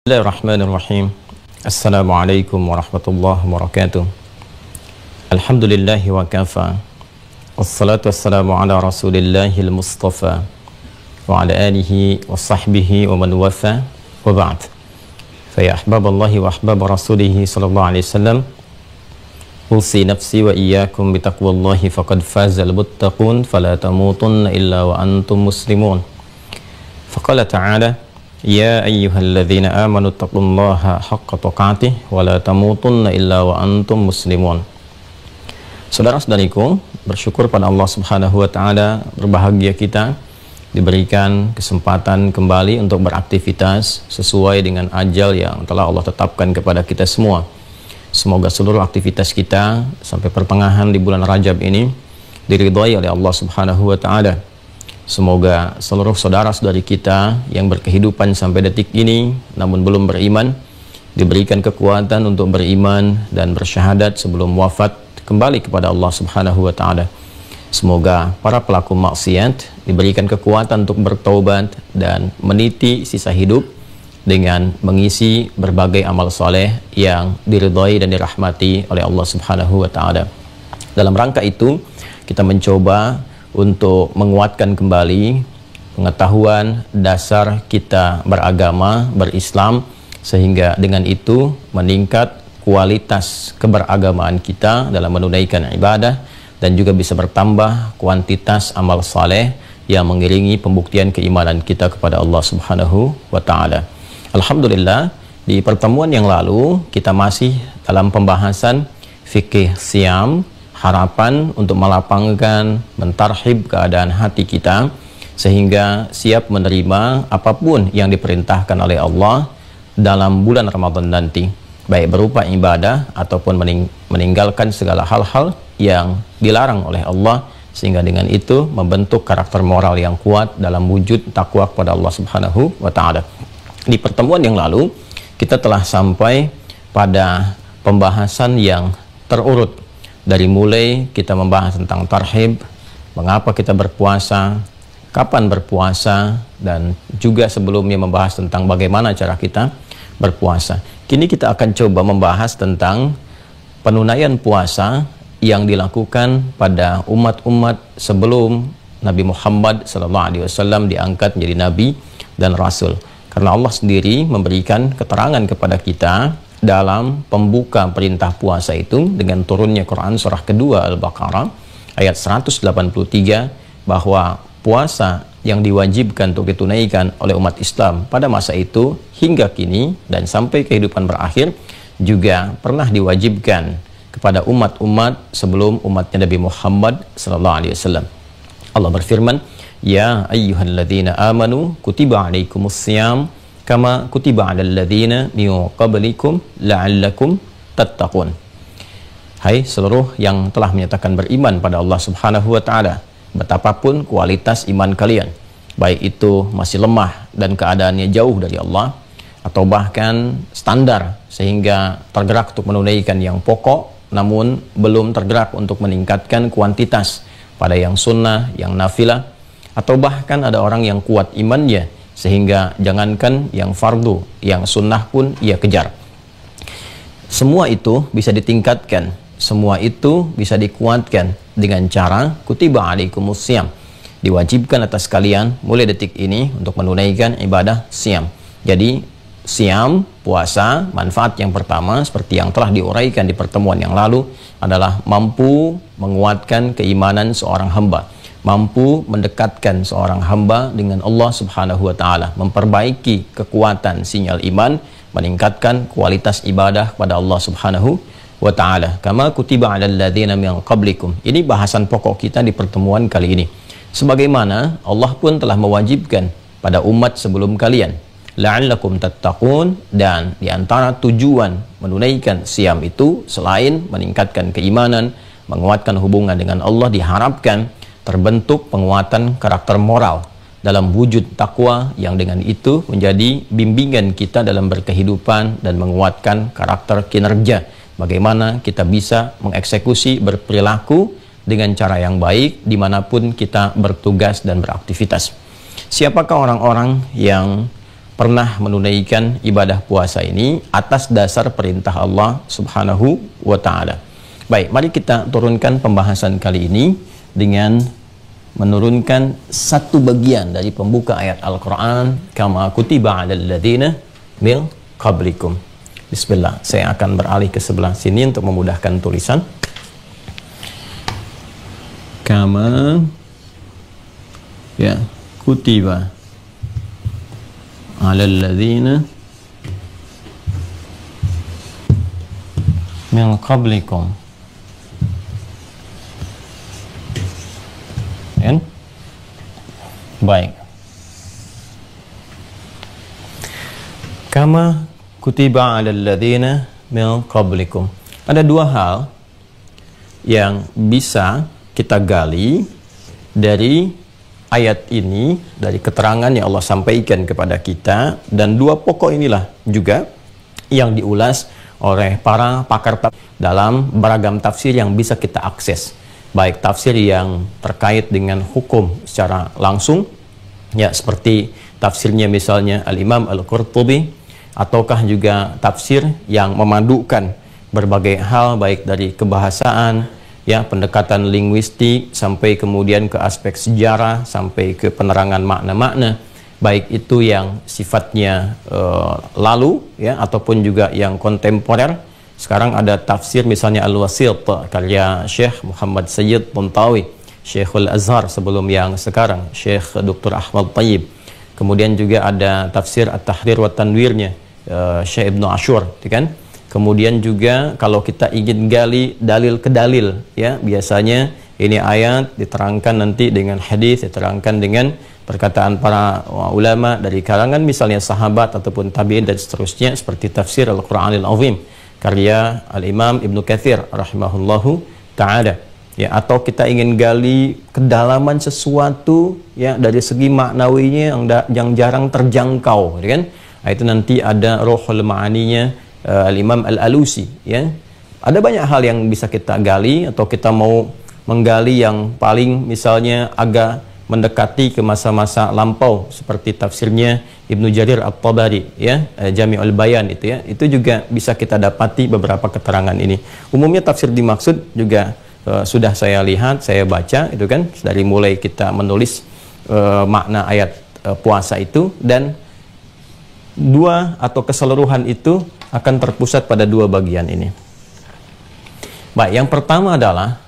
Bismillahirrahmanirrahim. Assalamualaikum warahmatullahi wabarakatuh. Alhamdulillahi wa kafa. Wassalatu wassalamu ala rasulillahil mustafa wa ala alihi wa sahbihi wa man wafa wa ba'd. Fa ya ahbaballahi wa ahbab rasulihi sallallahu alaihi wasallam, usi nafsi wa iyyakum bitaqwallahi faqad fazal muttaqun fala tamutunna illa wa antum muslimun. Faqala ta'ala: Ya ayyuhalladzina amanu taqullaha haqqa tuqatih wa la tamutunna illa wa antum muslimun. Saudara-saudariku, bersyukur pada Allah Subhanahu wa taala, berbahagia kita diberikan kesempatan kembali untuk beraktivitas sesuai dengan ajal yang telah Allah tetapkan kepada kita semua. Semoga seluruh aktivitas kita sampai pertengahan di bulan Rajab ini diridhai oleh Allah Subhanahu wa taala. Semoga seluruh saudara-saudari kita yang berkehidupan sampai detik ini namun belum beriman diberikan kekuatan untuk beriman dan bersyahadat sebelum wafat kembali kepada Allah Subhanahu wa taala. Semoga para pelaku maksiat diberikan kekuatan untuk bertaubat dan meniti sisa hidup dengan mengisi berbagai amal soleh yang diridhai dan dirahmati oleh Allah Subhanahu wa taala. Dalam rangka itu kita mencoba untuk menguatkan kembali pengetahuan dasar kita beragama, berislam, sehingga dengan itu meningkat kualitas keberagamaan kita dalam menunaikan ibadah dan juga bisa bertambah kuantitas amal saleh yang mengiringi pembuktian keimanan kita kepada Allah Subhanahu wa taala. Alhamdulillah, di pertemuan yang lalu kita masih dalam pembahasan fikih siam, harapan untuk melapangkan, mentarhib keadaan hati kita sehingga siap menerima apapun yang diperintahkan oleh Allah dalam bulan Ramadan nanti, baik berupa ibadah ataupun meninggalkan segala hal-hal yang dilarang oleh Allah, sehingga dengan itu membentuk karakter moral yang kuat dalam wujud takwa kepada Allah Subhanahu wa taala. Di pertemuan yang lalu kita telah sampai pada pembahasan yang terurut. Dari mulai kita membahas tentang tarhib, mengapa kita berpuasa, kapan berpuasa, dan juga sebelumnya membahas tentang bagaimana cara kita berpuasa. Kini kita akan coba membahas tentang penunaian puasa yang dilakukan pada umat-umat sebelum Nabi Muhammad SAW diangkat menjadi Nabi dan Rasul. Karena Allah sendiri memberikan keterangan kepada kita dalam pembuka perintah puasa itu dengan turunnya Quran surah kedua Al-Baqarah ayat 183 bahwa puasa yang diwajibkan untuk ditunaikan oleh umat Islam pada masa itu hingga kini dan sampai kehidupan berakhir juga pernah diwajibkan kepada umat-umat sebelum umatnya Nabi Muhammad SAW. Allah berfirman, Ya ayyuhalladzina amanu kutiba alaikumussyam kama kutiba 'alal ladzina min qablikum la'allakum tattaqun. Hai seluruh yang telah menyatakan beriman pada Allah Subhanahu wa taala, betapapun kualitas iman kalian, baik itu masih lemah dan keadaannya jauh dari Allah atau bahkan standar sehingga tergerak untuk menunaikan yang pokok namun belum tergerak untuk meningkatkan kuantitas pada yang sunnah, yang nafilah, atau bahkan ada orang yang kuat imannya sehingga jangankan yang fardu, yang sunnah pun ia kejar. Semua itu bisa ditingkatkan, semua itu bisa dikuatkan dengan cara kutiba alaikumussyam, diwajibkan atas kalian mulai detik ini untuk menunaikan ibadah siam. Jadi siam, puasa, manfaat yang pertama seperti yang telah diuraikan di pertemuan yang lalu adalah mampu menguatkan keimanan seorang hamba, mampu mendekatkan seorang hamba dengan Allah Subhanahu wa taala, memperbaiki kekuatan sinyal iman, meningkatkan kualitas ibadah pada Allah Subhanahu wa taala. Kama kutiba 'alal ladzina min qablikum. Ini bahasan pokok kita di pertemuan kali ini. Sebagaimana Allah pun telah mewajibkan pada umat sebelum kalian, la'allakum tattaqun, dan di antara tujuan menunaikan siam itu selain meningkatkan keimanan, menguatkan hubungan dengan Allah, diharapkan terbentuk penguatan karakter moral dalam wujud takwa yang dengan itu menjadi bimbingan kita dalam berkehidupan dan menguatkan karakter kinerja. Bagaimana kita bisa mengeksekusi berperilaku dengan cara yang baik dimanapun kita bertugas dan beraktivitas. Siapakah orang-orang yang pernah menunaikan ibadah puasa ini atas dasar perintah Allah Subhanahu wa taala. Baik, mari kita turunkan pembahasan kali ini dengan menurunkan satu bagian dari pembuka ayat Al-Qur'an, kama kutiba 'alal ladzina min qablikum. Bismillah, saya akan beralih ke sebelah sini untuk memudahkan tulisan. Kama ya kutiba 'alal ladzina min qablikum. Kan? Baik. Kama kutiba 'alal ladzina min qablikum. Ada dua hal yang bisa kita gali dari ayat ini, dari keterangan yang Allah sampaikan kepada kita, dan dua pokok inilah juga yang diulas oleh para pakar dalam beragam tafsir yang bisa kita akses. Baik tafsir yang terkait dengan hukum secara langsung, ya seperti tafsirnya misalnya Al-Imam Al-Qurtubi, ataukah juga tafsir yang memadukan berbagai hal baik dari kebahasaan, ya pendekatan linguistik, sampai kemudian ke aspek sejarah, sampai ke penerangan makna-makna, baik itu yang sifatnya lalu, ya ataupun juga yang kontemporer. Sekarang ada tafsir misalnya Al-Wasit karya Syekh Muhammad Sayyid Puntawi, Syekhul Azhar sebelum yang sekarang, Syekh Dr. Ahmad Tayyib. Kemudian juga ada tafsir At-Tahrir wa Tanwirnya Syekh Ibnu Ashur, kan? Kemudian juga kalau kita ingin gali dalil ke dalil, ya biasanya ini ayat diterangkan nanti dengan hadis, diterangkan dengan perkataan para ulama dari kalangan misalnya sahabat ataupun tabi'in dan seterusnya, seperti tafsir Al-Qur'anil Azim karya Al-Imam Ibnu Katsir rahimahullahu ta'ala, ya. Atau kita ingin gali kedalaman sesuatu, ya dari segi maknawinya yang jarang terjangkau, ya kan? Nah, itu nanti ada Ruhul Ma'aninya Al-Imam Al-Alusi, ya. Ada banyak hal yang bisa kita gali, atau kita mau menggali yang paling misalnya agak mendekati ke masa-masa lampau seperti tafsirnya Ibnu Jarir At-Tabari, ya, Jami'ul Bayan itu, ya. Itu juga bisa kita dapati beberapa keterangan ini. Umumnya tafsir dimaksud juga sudah saya lihat, saya baca itu kan, dari mulai kita menulis makna ayat puasa itu, dan dua atau keseluruhan itu akan terpusat pada dua bagian ini. Baik, yang pertama adalah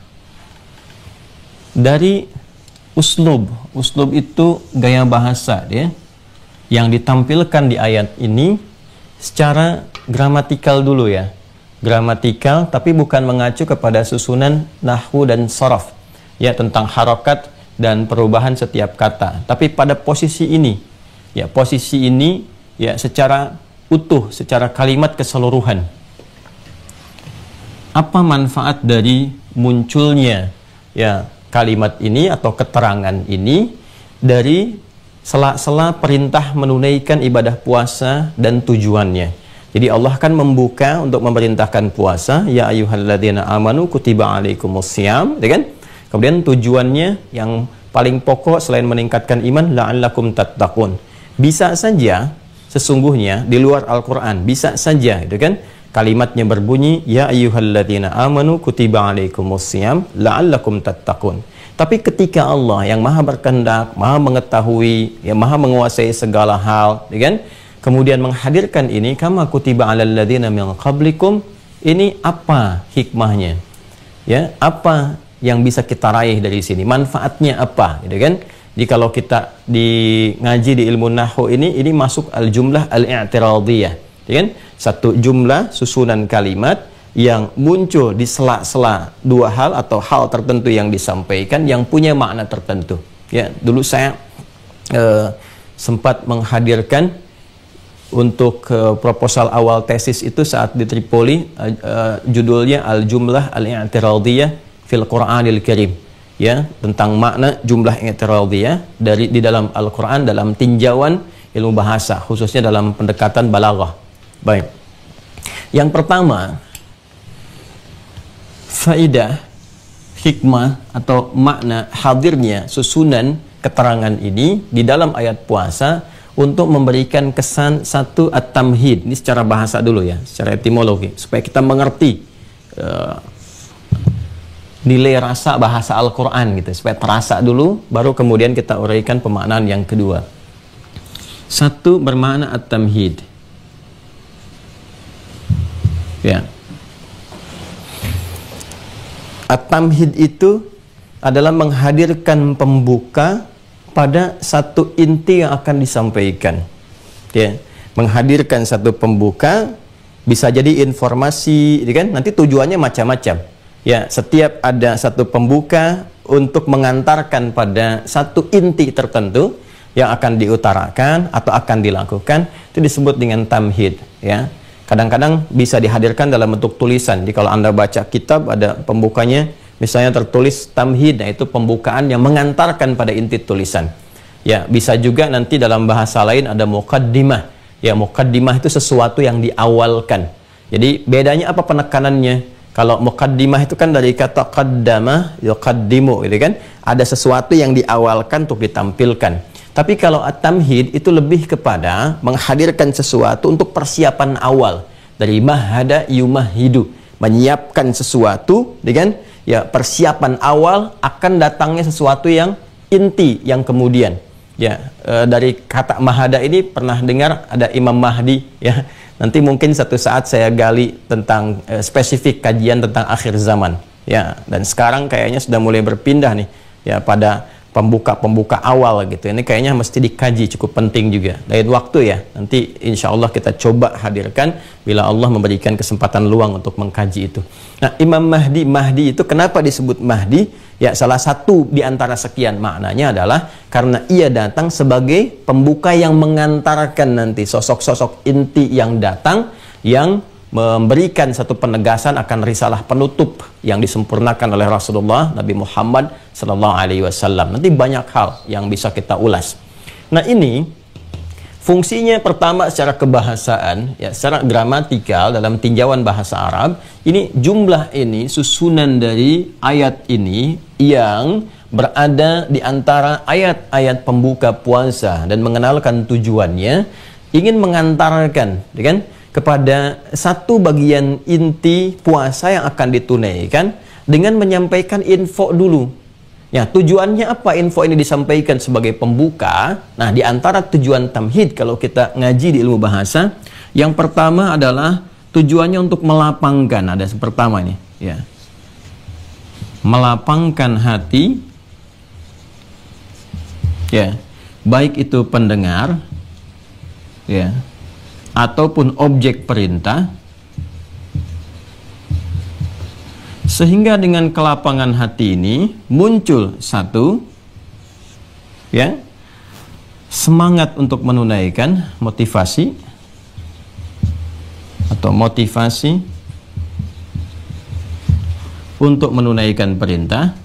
dari uslub itu gaya bahasa, ya, yang ditampilkan di ayat ini secara gramatikal dulu, ya. Gramatikal, tapi bukan mengacu kepada susunan nahwu dan sharaf, ya, tentang harokat dan perubahan setiap kata. Tapi pada posisi ini, ya, posisi ini, ya, secara utuh, secara kalimat keseluruhan. Apa manfaat dari munculnya, ya, kalimat ini atau keterangan ini dari sela-sela perintah menunaikan ibadah puasa dan tujuannya. Jadi Allah kan membuka untuk memerintahkan puasa, ya ayyuhalladzina amanu kutiba alaikumussyam, ya kan? Kemudian tujuannya yang paling pokok selain meningkatkan iman, la'allakum tattaqun. Bisa saja sesungguhnya di luar Al-Qur'an, bisa saja itu kan kalimatnya berbunyi ya ayyuhalladzina amanu kutiba alaikumussyam la'allakum tattaqun. Tapi ketika Allah yang maha berkehendak, maha mengetahui, yang maha menguasai segala hal, ya kan, kemudian menghadirkan ini kama kutiba alal ladzina min qablikum, ini apa hikmahnya? Ya, apa yang bisa kita raih dari sini? Manfaatnya apa, gitu kan? Jadi kalau kita ngaji di ilmu nahwu ini masuk al-jumlah al-i'tiradiyah, ya kan? Satu jumlah susunan kalimat yang muncul di sela-sela dua hal atau hal tertentu yang disampaikan yang punya makna tertentu. Ya, dulu saya sempat menghadirkan untuk proposal awal tesis itu saat di Tripoli, judulnya al-jumlah al-i'tiradiyah fil Qur'anil Karim. Ya, tentang makna jumlah i'tiradiyah di dalam Al-Qur'an dalam tinjauan ilmu bahasa, khususnya dalam pendekatan balaghah. Baik. Yang pertama, faidah, hikmah atau makna hadirnya susunan keterangan ini di dalam ayat puasa untuk memberikan kesan satu at-tamhid. Ini secara bahasa dulu ya, secara etimologi, supaya kita mengerti nilai rasa bahasa Al-Quran gitu, supaya terasa dulu, baru kemudian kita uraikan pemaknaan yang kedua. Satu bermakna at-tamhid. Ya. At-tamhid itu adalah menghadirkan pembuka pada satu inti yang akan disampaikan. Ya. Menghadirkan satu pembuka, bisa jadi informasi, kan? Nanti tujuannya macam-macam. Ya, setiap ada satu pembuka untuk mengantarkan pada satu inti tertentu yang akan diutarakan atau akan dilakukan, itu disebut dengan tamhid. Ya. Kadang-kadang bisa dihadirkan dalam bentuk tulisan. Jadi kalau Anda baca kitab, ada pembukanya, misalnya tertulis tamhid, nah itu pembukaan yang mengantarkan pada inti tulisan. Ya, bisa juga nanti dalam bahasa lain ada muqaddimah. Ya, muqaddimah itu sesuatu yang diawalkan. Jadi bedanya apa penekanannya? Kalau muqaddimah itu kan dari kata qaddama yuqaddimu, gitu kan? Ada sesuatu yang diawalkan untuk ditampilkan. Tapi kalau at-tamhid itu lebih kepada menghadirkan sesuatu untuk persiapan awal. Dari mahada yumahidu, menyiapkan sesuatu, kan? Ya, persiapan awal akan datangnya sesuatu yang inti yang kemudian. Ya, dari kata mahada ini pernah dengar ada Imam Mahdi, ya. Nanti mungkin satu saat saya gali tentang spesifik kajian tentang akhir zaman, ya. Dan sekarang kayaknya sudah mulai berpindah nih, ya, pada pembuka awal gitu. Ini kayaknya mesti dikaji, cukup penting juga. Lain waktu ya, nanti insya Allah kita coba hadirkan bila Allah memberikan kesempatan luang untuk mengkaji itu. Nah, Imam Mahdi itu kenapa disebut Mahdi? Ya, salah satu di antara sekian maknanya adalah karena ia datang sebagai pembuka yang mengantarkan nanti sosok-sosok inti yang datang, yang memberikan satu penegasan akan risalah penutup yang disempurnakan oleh Rasulullah Nabi Muhammad SAW. Nanti banyak hal yang bisa kita ulas. Nah, ini fungsinya pertama secara kebahasaan, ya, secara gramatikal dalam tinjauan bahasa Arab. Ini jumlah ini, susunan dari ayat ini yang berada di antara ayat-ayat pembuka puasa dan mengenalkan tujuannya, ingin mengantarkan, kan, kepada satu bagian inti puasa yang akan ditunaikan dengan menyampaikan info dulu. Ya, tujuannya apa info ini disampaikan sebagai pembuka? Nah, di antara tujuan tamhid kalau kita ngaji di ilmu bahasa, yang pertama adalah tujuannya untuk melapangkan. Ada yang pertama ini, ya. Melapangkan hati, ya, baik itu pendengar, ya, ataupun objek perintah, sehingga dengan kelapangan hati ini muncul satu, ya, semangat untuk menunaikan motivasi untuk menunaikan perintah,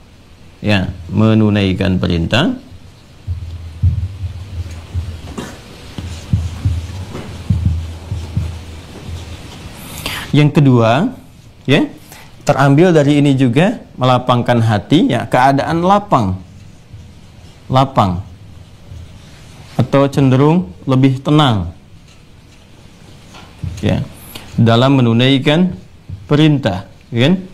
ya, menunaikan perintah. Yang kedua, ya, terambil dari ini juga melapangkan hati, ya, keadaan lapang atau cenderung lebih tenang, ya, dalam menunaikan perintah, kan?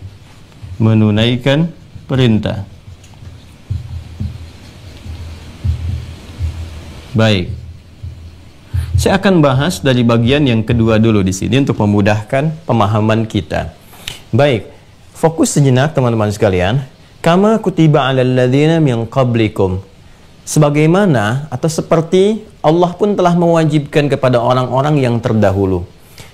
Menunaikan perintah. Baik. Saya akan bahas dari bagian yang kedua dulu di sini untuk memudahkan pemahaman kita. Baik, fokus sejenak teman-teman sekalian. Kama kutiba 'alal ladzina min qablikum. Sebagaimana atau seperti Allah pun telah mewajibkan kepada orang-orang yang terdahulu.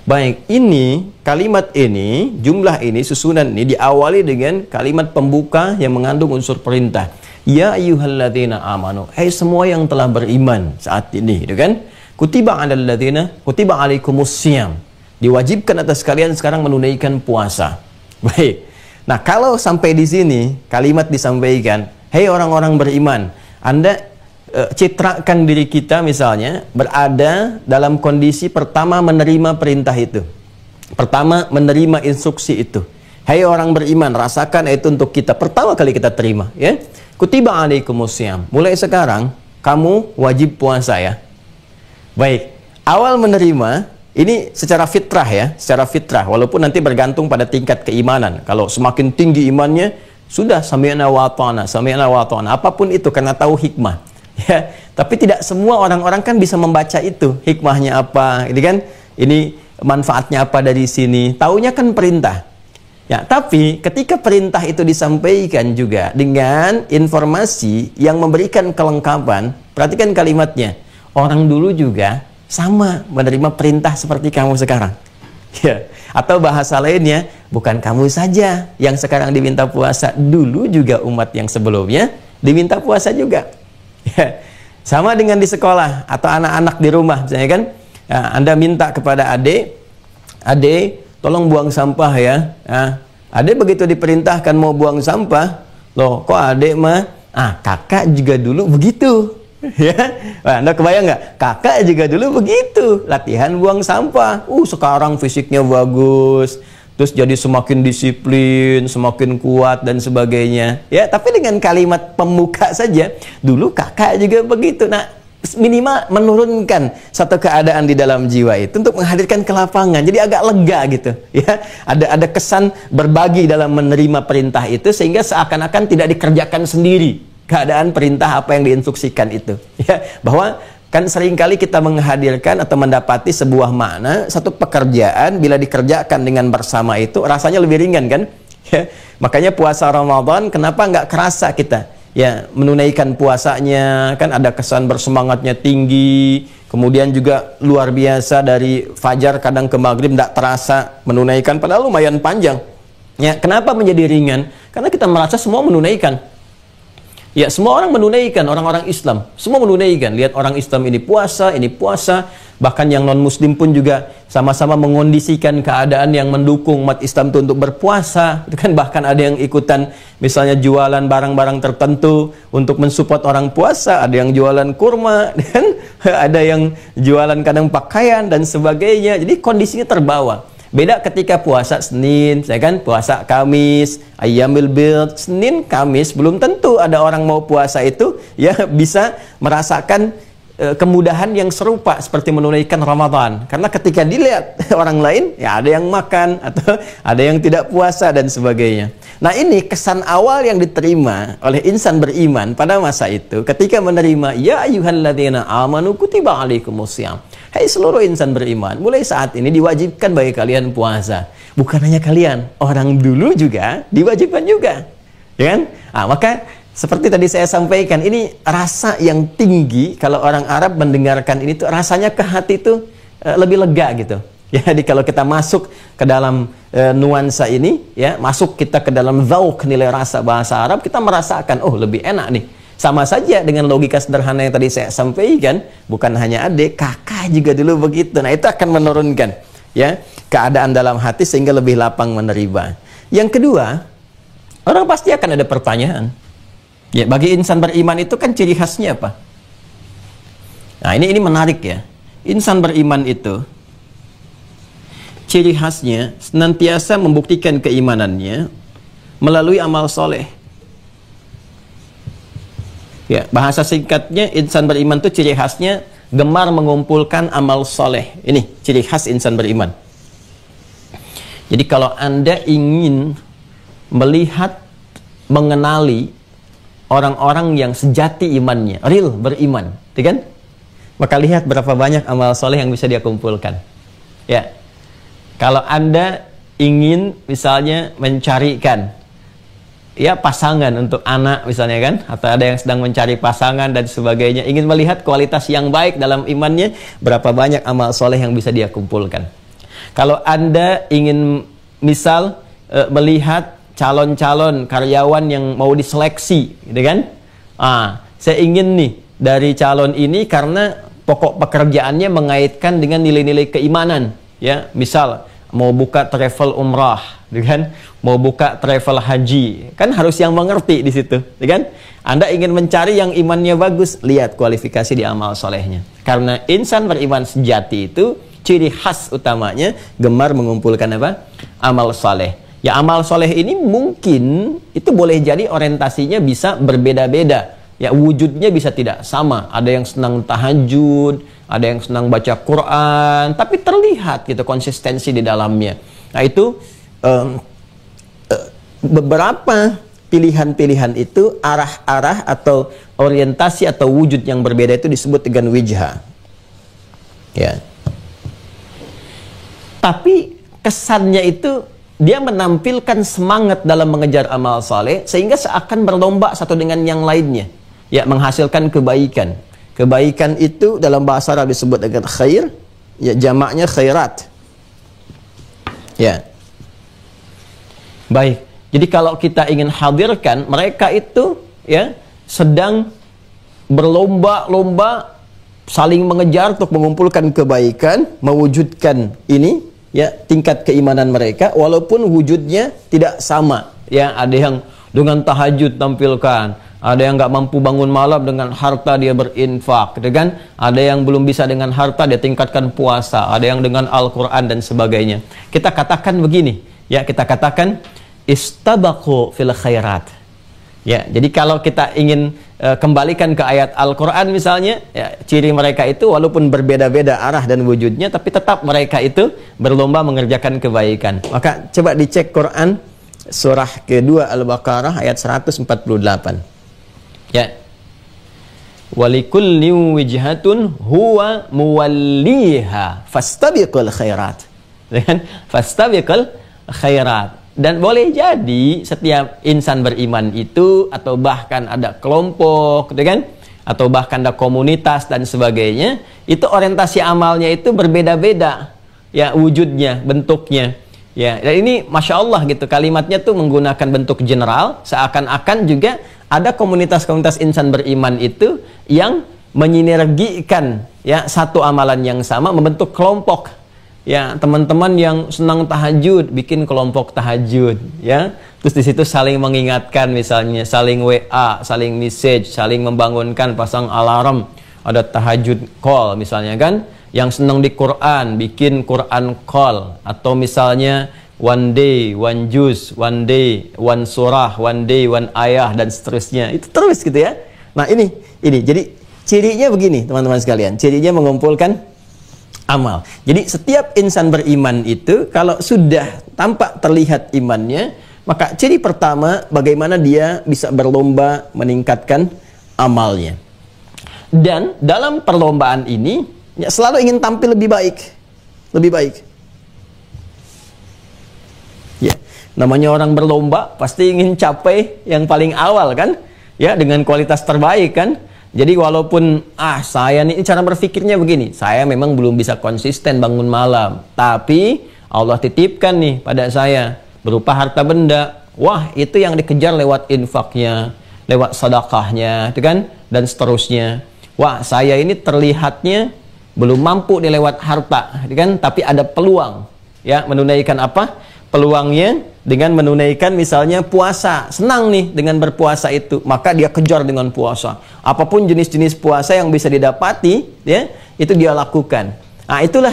Baik, ini kalimat ini, jumlah ini, susunan ini diawali dengan kalimat pembuka yang mengandung unsur perintah. Ya ayyuhalladzina amanu. Hai semua yang telah beriman saat ini, gitu kan? Kutiba 'alal ladzina, kutiba 'alaikumus syiyam. Diwajibkan atas kalian sekarang menunaikan puasa. Baik. Nah, kalau sampai di sini kalimat disampaikan, "Hei orang-orang beriman, Anda citrakan diri kita misalnya berada dalam kondisi pertama menerima perintah itu. Pertama menerima instruksi itu. Hei orang beriman, rasakan itu untuk kita. Pertama kali kita terima, ya. Kutiba 'alaikumus syiyam. Mulai sekarang kamu wajib puasa, ya. Baik, awal menerima ini secara fitrah ya, secara fitrah, walaupun nanti bergantung pada tingkat keimanan. Kalau semakin tinggi imannya, sudah sami'na wa ta'na, apapun itu karena tahu hikmah. Ya, tapi tidak semua orang-orang kan bisa membaca itu, hikmahnya apa, ini kan, ini manfaatnya apa dari sini. Taunya kan perintah. Ya, tapi ketika perintah itu disampaikan juga dengan informasi yang memberikan kelengkapan, perhatikan kalimatnya. Orang dulu juga sama menerima perintah seperti kamu sekarang. Ya, atau bahasa lainnya, bukan kamu saja yang sekarang diminta puasa, dulu juga umat yang sebelumnya diminta puasa juga. Ya, sama dengan di sekolah atau anak-anak di rumah, misalnya kan, ya, Anda minta kepada adik, tolong buang sampah ya. Adik begitu diperintahkan mau buang sampah, loh kok adik mah, kakak juga dulu begitu. Ya, Anda kebayang nggak? Kakak juga dulu begitu, latihan buang sampah. Sekarang fisiknya bagus, terus jadi semakin disiplin, semakin kuat dan sebagainya. Ya, tapi dengan kalimat pemuka saja, dulu kakak juga begitu. Nah, minimal menurunkan satu keadaan di dalam jiwa itu untuk menghadirkan ke lapangan. Jadi agak lega gitu. Ya, ada kesan berbagi dalam menerima perintah itu sehingga seakan-akan tidak dikerjakan sendiri. Keadaan perintah apa yang diinstruksikan itu, ya, bahwa kan seringkali kita menghadirkan atau mendapati sebuah makna satu pekerjaan bila dikerjakan dengan bersama itu rasanya lebih ringan kan, ya. Makanya puasa Ramadan kenapa nggak kerasa kita ya menunaikan puasanya, kan ada kesan bersemangatnya tinggi, kemudian juga luar biasa dari fajar kadang ke maghrib nggak terasa menunaikan padahal lumayan panjang, ya. Kenapa menjadi ringan? Karena kita merasa semua menunaikan. Ya, semua orang menunaikan, orang-orang Islam semua menunaikan. Lihat orang Islam ini puasa, bahkan yang non-muslim pun juga sama-sama mengondisikan keadaan yang mendukung umat Islam itu untuk berpuasa. Itu kan bahkan ada yang ikutan misalnya jualan barang-barang tertentu untuk mensupport orang puasa, ada yang jualan kurma, dan ada yang jualan kadang pakaian dan sebagainya. Jadi kondisinya terbawa. Beda ketika puasa Senin, saya kan puasa Kamis, Ayyamil Bid, Senin, Kamis, belum tentu ada orang mau puasa itu ya bisa merasakan kemudahan yang serupa seperti menunaikan Ramadan. Karena ketika dilihat orang lain, ya ada yang makan atau ada yang tidak puasa dan sebagainya. Nah, ini kesan awal yang diterima oleh insan beriman pada masa itu ketika menerima ya ayyuhalladzina amanu kutiba alaikumussyam. Hai seluruh insan beriman, mulai saat ini diwajibkan bagi kalian puasa. Bukan hanya kalian, orang dulu juga diwajibkan juga. Ya kan? Maka seperti tadi saya sampaikan, ini rasa yang tinggi kalau orang Arab mendengarkan ini tuh rasanya ke hati tuh lebih lega gitu. Ya, jadi kalau kita masuk ke dalam nuansa ini, ya, masuk kita ke dalam zauk nilai rasa bahasa Arab, kita merasakan lebih enak nih. Sama saja dengan logika sederhana yang tadi saya sampaikan, bukan hanya adik, kakak juga dulu begitu. Nah, itu akan menurunkan ya keadaan dalam hati sehingga lebih lapang menerima. Yang kedua, orang pasti akan ada pertanyaan. Ya, bagi insan beriman itu kan ciri khasnya apa? Nah, ini menarik ya. Insan beriman itu ciri khasnya senantiasa membuktikan keimanannya melalui amal soleh. Ya, bahasa singkatnya insan beriman itu ciri khasnya gemar mengumpulkan amal soleh. Ini ciri khas insan beriman. Jadi kalau Anda ingin melihat, mengenali orang-orang yang sejati imannya, real beriman, kan? Maka lihat berapa banyak amal soleh yang bisa dia kumpulkan. Ya, kalau Anda ingin misalnya mencarikan ya pasangan untuk anak misalnya kan, atau ada yang sedang mencari pasangan dan sebagainya, ingin melihat kualitas yang baik dalam imannya, berapa banyak amal soleh yang bisa dia kumpulkan. Kalau Anda ingin misal melihat calon-calon karyawan yang mau diseleksi gitu kan, saya ingin nih dari calon ini karena pokok pekerjaannya mengaitkan dengan nilai-nilai keimanan, ya, misal mau buka travel umrah, kan? Mau buka travel haji, kan harus yang mengerti di situ, kan? Anda ingin mencari yang imannya bagus, lihat kualifikasi di amal solehnya. Karena insan beriman sejati itu ciri khas utamanya gemar mengumpulkan apa? Amal soleh. Ya, amal soleh ini mungkin itu boleh jadi orientasinya bisa berbeda-beda. Ya, wujudnya bisa tidak sama. Ada yang senang tahajud, ada yang senang baca Quran, tapi terlihat gitu konsistensi di dalamnya. Nah, itu beberapa pilihan-pilihan itu, arah-arah atau orientasi atau wujud yang berbeda itu disebut dengan wijha. Ya. Tapi kesannya itu dia menampilkan semangat dalam mengejar amal saleh sehingga seakan berlomba satu dengan yang lainnya, ya, menghasilkan kebaikan. Kebaikan itu dalam bahasa Arab disebut dengan khair, ya, jamaknya khairat. Ya. Baik. Jadi kalau kita ingin hadirkan mereka itu, ya, sedang berlomba-lomba saling mengejar untuk mengumpulkan kebaikan, mewujudkan ini, ya, tingkat keimanan mereka walaupun wujudnya tidak sama. Ya, ada yang dengan tahajud tampilkan, ada yang nggak mampu bangun malam dengan harta dia berinfak, gitu kan? Ada yang belum bisa dengan harta dia tingkatkan puasa, ada yang dengan Al-Qur'an dan sebagainya. Kita katakan begini, ya, kita katakan istabaqu fil khairat. Ya, jadi kalau kita ingin kembalikan ke ayat Al-Quran misalnya, ya, ciri mereka itu walaupun berbeda-beda arah dan wujudnya, tapi tetap mereka itu berlomba mengerjakan kebaikan. Maka coba dicek Quran surah kedua Al-Baqarah ayat 148. Ya. Walikulli wijhatun huwa muwalliha fastabiqul khairat. Dengan fastabiqul khairat. Dan boleh jadi setiap insan beriman itu, atau bahkan ada kelompok, gitu kan? Atau bahkan ada komunitas dan sebagainya, itu orientasi amalnya itu berbeda-beda, ya, wujudnya, bentuknya, ya. Dan ini masya Allah gitu, kalimatnya tuh menggunakan bentuk general, seakan-akan juga ada komunitas-komunitas insan beriman itu yang menyinergikan, ya, satu amalan yang sama membentuk kelompok. Ya, teman-teman yang senang tahajud bikin kelompok tahajud, ya. Terus di situ saling mengingatkan, misalnya saling WA, saling message, saling membangunkan, pasang alarm, ada tahajud call misalnya kan. Yang senang di Quran bikin Quran call, atau misalnya one day one juz, one day one surah, one day one ayah dan seterusnya. Itu terus gitu ya. Nah, ini jadi cirinya begini, teman-teman sekalian. Cirinya mengumpulkan amal. Jadi setiap insan beriman itu kalau sudah tampak terlihat imannya, maka ciri pertama bagaimana dia bisa berlomba meningkatkan amalnya. Dan dalam perlombaan ini, ya, selalu ingin tampil lebih baik. Lebih baik. Ya, namanya orang berlomba pasti ingin capai yang paling awal kan? Ya, dengan kualitas terbaik kan? Jadi walaupun saya nih cara berpikirnya begini, saya memang belum bisa konsisten bangun malam, tapi Allah titipkan nih pada saya berupa harta benda. Wah, itu yang dikejar lewat infaknya, lewat sedekahnya, itu kan, dan seterusnya. Wah, saya ini terlihatnya belum mampu nih lewat harta, itu kan, tapi ada peluang, ya, menunaikan apa? Peluangnya dengan menunaikan misalnya puasa, senang nih dengan berpuasa itu, maka dia kejar dengan puasa. Apapun jenis-jenis puasa yang bisa didapati, ya, itu dia lakukan. Nah, itulah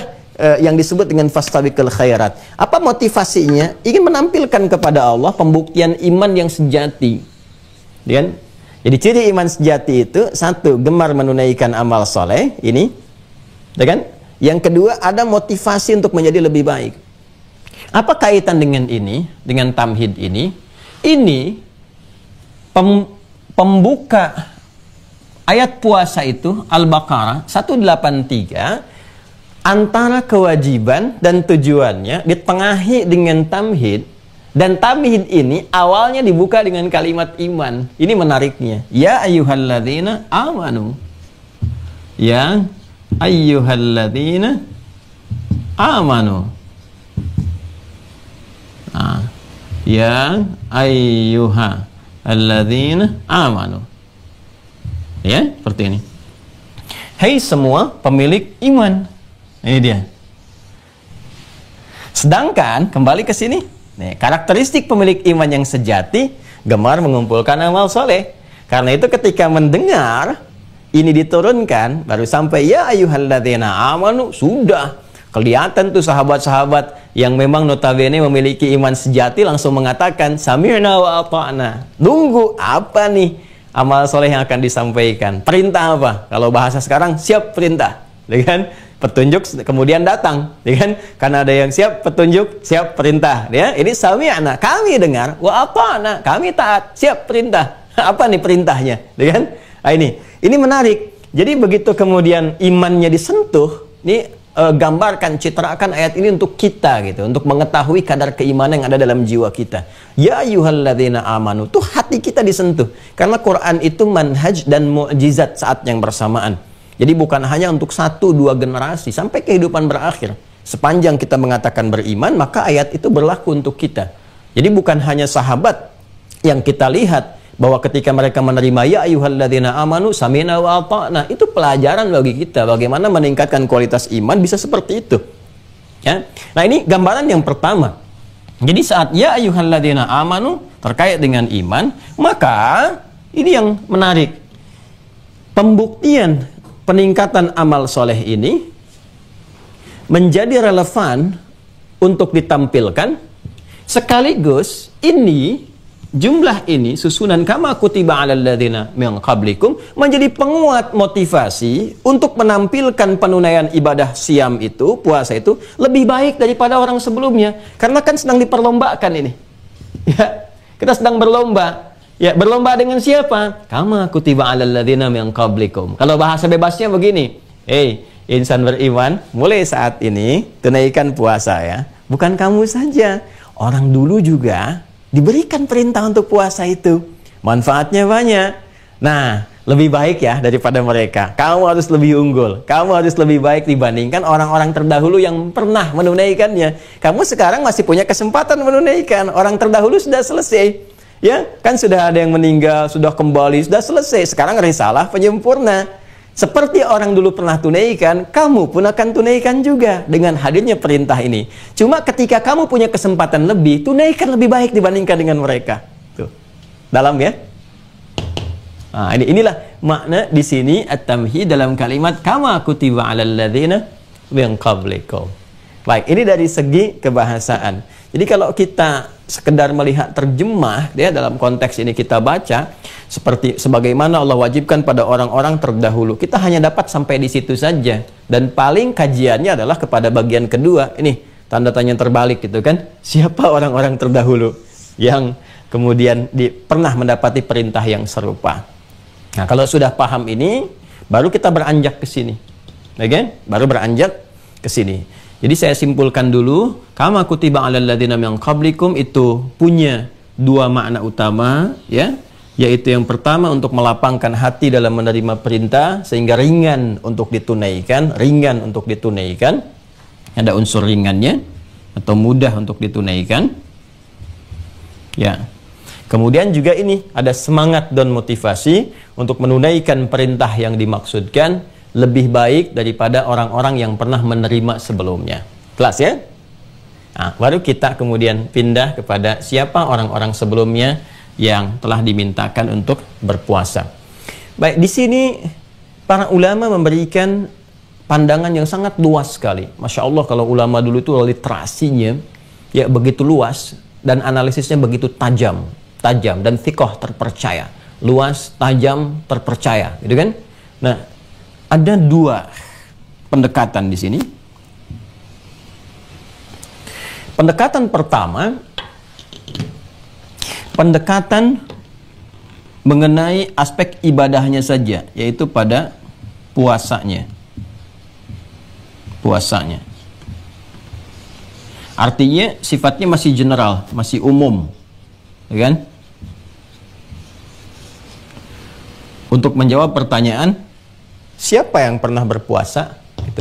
yang disebut dengan fastabiqul khairat. Apa motivasinya? Ingin menampilkan kepada Allah pembuktian iman yang sejati. Kan? Jadi ciri iman sejati itu, satu, gemar menunaikan amal soleh, ini, kan? Yang kedua, ada motivasi untuk menjadi lebih baik. Apa kaitan dengan ini, dengan tamhid ini? Ini pembuka ayat puasa itu Al-Baqarah 183, antara kewajiban dan tujuannya ditengahi dengan tamhid, dan tamhid ini awalnya dibuka dengan kalimat iman. Ini menariknya. Ya ayyuhalladzina amanu. Ya ayyuhalladzina amanu. Ya ayyuha alladzina amanu. Ya, seperti ini. Hai semua pemilik iman. Ini dia. Sedangkan kembali ke sini, nih, karakteristik pemilik iman yang sejati gemar mengumpulkan amal soleh. Karena itu ketika mendengar ini diturunkan, baru sampai ya ayyuhalladzina amanu, sudah kelihatan tuh sahabat-sahabat yang memang notabene memiliki iman sejati langsung mengatakan sami'na wa ata'na. Nunggu apa nih? amal soleh yang akan disampaikan. Perintah apa? Kalau bahasa sekarang, siap perintah, ya kan? Petunjuk kemudian datang, ya kan? Karena ada yang siap petunjuk, siap perintah, ya. Ini sami'na, kami dengar, wa ata'na, kami taat, siap perintah. Apa nih perintahnya, ya kan? Nah, ini menarik. Jadi begitu kemudian imannya disentuh, ini gambarkan, citrakan ayat ini untuk kita gitu, untuk mengetahui kadar keimanan yang ada dalam jiwa kita. Ya ayyuhalladzina amanu, tuh hati kita disentuh. Karena Quran itu manhaj dan mukjizat saat yang bersamaan. Jadi bukan hanya untuk 1-2 generasi sampai kehidupan berakhir. Sepanjang kita mengatakan beriman, maka ayat itu berlaku untuk kita. Jadi bukan hanya sahabat yang kita lihat bahwa ketika mereka menerima ya ayyuhalladzina amanu sami'na wa ata'na, itu pelajaran bagi kita bagaimana meningkatkan kualitas iman bisa seperti itu, ya. Nah, ini gambaran yang pertama. Jadi saat ya ayyuhalladzina amanu terkait dengan iman, maka ini yang menarik, pembuktian peningkatan amal soleh ini menjadi relevan untuk ditampilkan, sekaligus ini jumlah ini susunan kama kutiba 'alal ladzina min qablikum menjadi penguat motivasi untuk menampilkan penunaian ibadah siam itu, puasa itu lebih baik daripada orang sebelumnya. Karena kan sedang diperlombakan ini. Ya, kita sedang berlomba. Ya, berlomba dengan siapa? Kama kutiba 'alal ladzina min qablikum. Kalau bahasa bebasnya begini. Insan beriman, mulai saat ini tunaikan puasa ya. Bukan kamu saja, orang dulu juga diberikan perintah untuk puasa itu. Manfaatnya banyak. Nah, lebih baik ya daripada mereka. Kamu harus lebih unggul. Kamu harus lebih baik dibandingkan orang-orang terdahulu yang pernah menunaikannya. Kamu sekarang masih punya kesempatan menunaikan. Orang terdahulu sudah selesai. Ya, kan sudah ada yang meninggal, sudah kembali, sudah selesai. Sekarang risalah penyempurna. Seperti orang dulu pernah tunaikan, kamu pun akan tunaikan juga dengan hadirnya perintah ini. Cuma ketika kamu punya kesempatan lebih, tunaikan lebih baik dibandingkan dengan mereka. Tuh. Dalam ya? Nah, inilah makna di sini at-tamhid dalam kalimat kama kutiba 'alal ladzina min qablikum. Baik, ini dari segi kebahasaan. Jadi kalau kita sekedar melihat terjemah ya, dalam konteks ini kita baca seperti sebagaimana Allah wajibkan pada orang-orang terdahulu, kita hanya dapat sampai di situ saja, dan paling kajiannya adalah kepada bagian kedua ini, tanda tanya terbalik gitu kan, siapa orang-orang terdahulu yang kemudian pernah mendapati perintah yang serupa. Nah, kalau sudah paham ini baru kita beranjak ke sini, kan? Baru beranjak ke sini. Jadi saya simpulkan dulu, kama kutiba 'alal ladzina min qablikum itu punya dua makna utama ya, yaitu yang pertama untuk melapangkan hati dalam menerima perintah sehingga ringan untuk ditunaikan, ada unsur ringannya atau mudah untuk ditunaikan. Ya. Kemudian juga ini ada semangat dan motivasi untuk menunaikan perintah yang dimaksudkan lebih baik daripada orang-orang yang pernah menerima sebelumnya. Jelas ya? Nah, baru kita kemudian pindah kepada siapa orang-orang sebelumnya yang telah dimintakan untuk berpuasa. Baik, di sini para ulama memberikan pandangan yang sangat luas sekali. Masya Allah, kalau ulama dulu itu literasinya ya begitu luas dan analisisnya begitu tajam dan thiqah, terpercaya. Luas, tajam, terpercaya, gitu kan? Nah, ada dua pendekatan di sini. Pendekatan pertama, pendekatan mengenai aspek ibadahnya saja, yaitu pada puasanya. Artinya sifatnya masih general, masih umum, ya kan? Untuk menjawab pertanyaan, siapa yang pernah berpuasa? Gitu.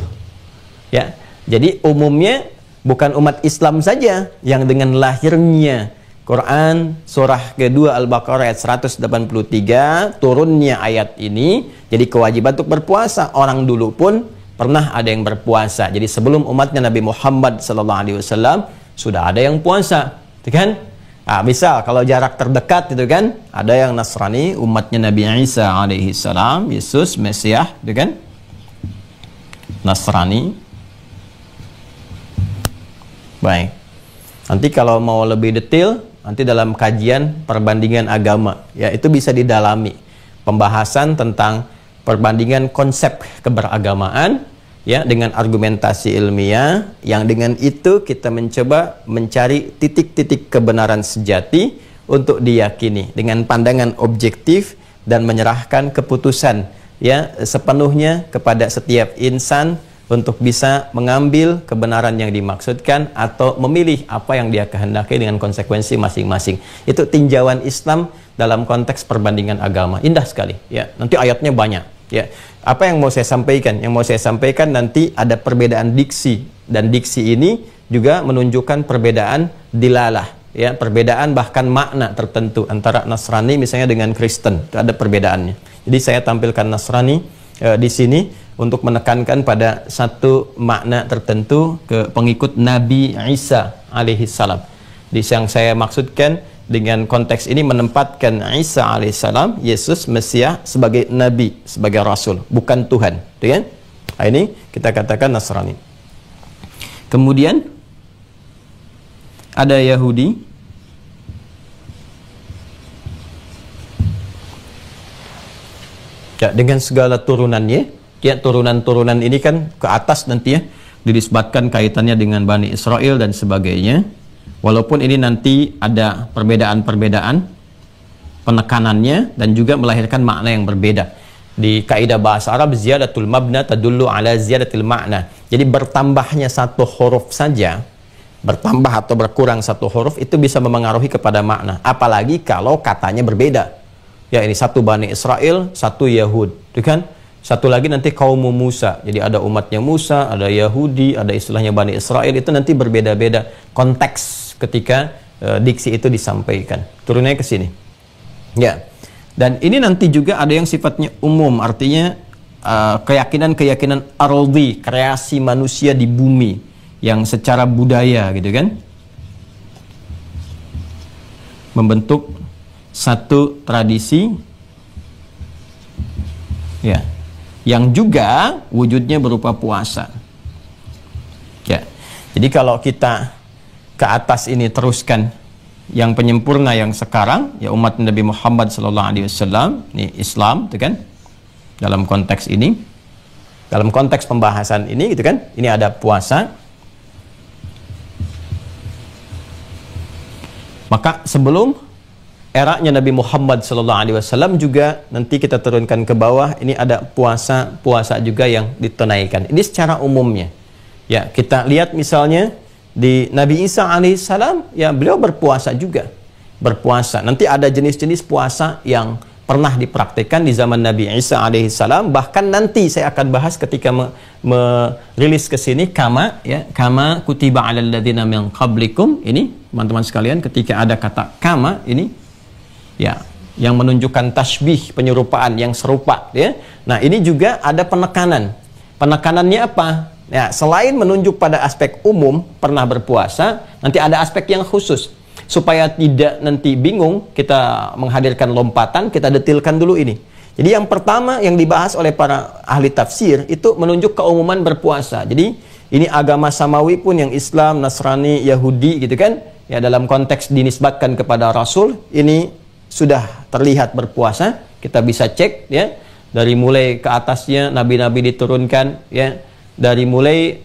Ya, jadi umumnya bukan umat Islam saja yang dengan lahirnya Quran surah kedua Al-Baqarah ayat 183 turunnya ayat ini jadi kewajiban untuk berpuasa. Orang dulu pun pernah ada yang berpuasa. Jadi sebelum umatnya Nabi Muhammad SAW sudah ada yang puasa, gitu kan? Nah, misal kalau jarak terdekat itu kan ada yang Nasrani, umatnya Nabi Isa alaihi salam, Yesus Mesias, itu kan Nasrani. Baik, nanti kalau mau lebih detail nanti dalam kajian perbandingan agama ya itu bisa didalami. pembahasan tentang perbandingan konsep keberagamaan ya dengan argumentasi ilmiah, yang dengan itu kita mencoba mencari titik-titik kebenaran sejati untuk diyakini dengan pandangan objektif dan menyerahkan keputusan ya sepenuhnya kepada setiap insan untuk bisa mengambil kebenaran yang dimaksudkan atau memilih apa yang dia kehendaki dengan konsekuensi masing-masing. Itu tinjauan Islam dalam konteks perbandingan agama. Indah sekali ya. Nanti ayatnya banyak ya. Apa yang mau saya sampaikan? Yang mau saya sampaikan nanti ada perbedaan diksi, dan diksi ini juga menunjukkan perbedaan dilalah ya, perbedaan bahkan makna tertentu antara Nasrani misalnya dengan Kristen. Itu ada perbedaannya. Jadi saya tampilkan Nasrani di sini untuk menekankan pada satu makna tertentu ke pengikut Nabi Isa alaihissalam. Yang saya maksudkan dengan konteks ini menempatkan Isa alaihissalam, Yesus Mesias, sebagai Nabi, sebagai Rasul, bukan Tuhan. Kan? Nah, ini kita katakan Nasrani. Kemudian ada Yahudi. Ya, dengan segala turunannya. Ya, turunan-turunan ini kan ke atas nanti ya, dinisbatkan kaitannya dengan Bani Israel dan sebagainya. Walaupun ini nanti ada perbedaan-perbedaan penekanannya dan juga melahirkan makna yang berbeda. Di kaidah bahasa Arab, ziyadatul mabna tadullu ala ziyadatil makna. Jadi bertambahnya satu huruf saja, bertambah atau berkurang satu huruf itu bisa memengaruhi kepada makna. Apalagi kalau katanya berbeda. Ya, ini satu Bani Israel, satu Yahud, kan? Satu lagi nanti kaum Musa. Jadi ada umatnya Musa, ada Yahudi, ada istilahnya Bani Israel. Itu nanti berbeda-beda konteks ketika diksi itu disampaikan. Turunnya ke sini. Ya. Dan ini nanti juga ada yang sifatnya umum, artinya keyakinan-keyakinan ardi, kreasi manusia di bumi yang secara budaya gitu kan, membentuk satu tradisi ya, yang juga wujudnya berupa puasa. Ya. Jadi kalau kita ke atas ini teruskan yang penyempurna yang sekarang, ya umat Nabi Muhammad SAW, ini Islam, gitu kan? Dalam konteks ini, dalam konteks pembahasan ini, gitu kan? Ini ada puasa. Maka sebelum eranya Nabi Muhammad SAW juga nanti kita turunkan ke bawah, ini ada puasa juga yang ditunaikan. Ini secara umumnya. Ya, kita lihat misalnya di Nabi Isa alaihissalam, ya beliau berpuasa juga. Berpuasa. Nanti ada jenis-jenis puasa yang pernah dipraktikkan di zaman Nabi Isa alaihissalam. Bahkan nanti saya akan bahas ketika merilis ke sini kama kutiba 'alal ladzina min qablikum. Ini teman-teman sekalian, ketika ada kata kama ini ya yang menunjukkan tasbih, penyerupaan yang serupa ya. Nah, ini juga ada penekanan. Penekanannya apa? Ya, selain menunjuk pada aspek umum pernah berpuasa, nanti ada aspek yang khusus. Supaya tidak nanti bingung, kita menghadirkan lompatan, kita detilkan dulu ini. Jadi yang pertama yang dibahas oleh para ahli tafsir itu menunjuk keumuman berpuasa. Jadi ini agama samawi pun yang Islam, Nasrani, Yahudi gitu kan, ya dalam konteks dinisbatkan kepada Rasul, ini sudah terlihat berpuasa. Kita bisa cek ya, dari mulai ke atasnya nabi-nabi diturunkan ya. Dari mulai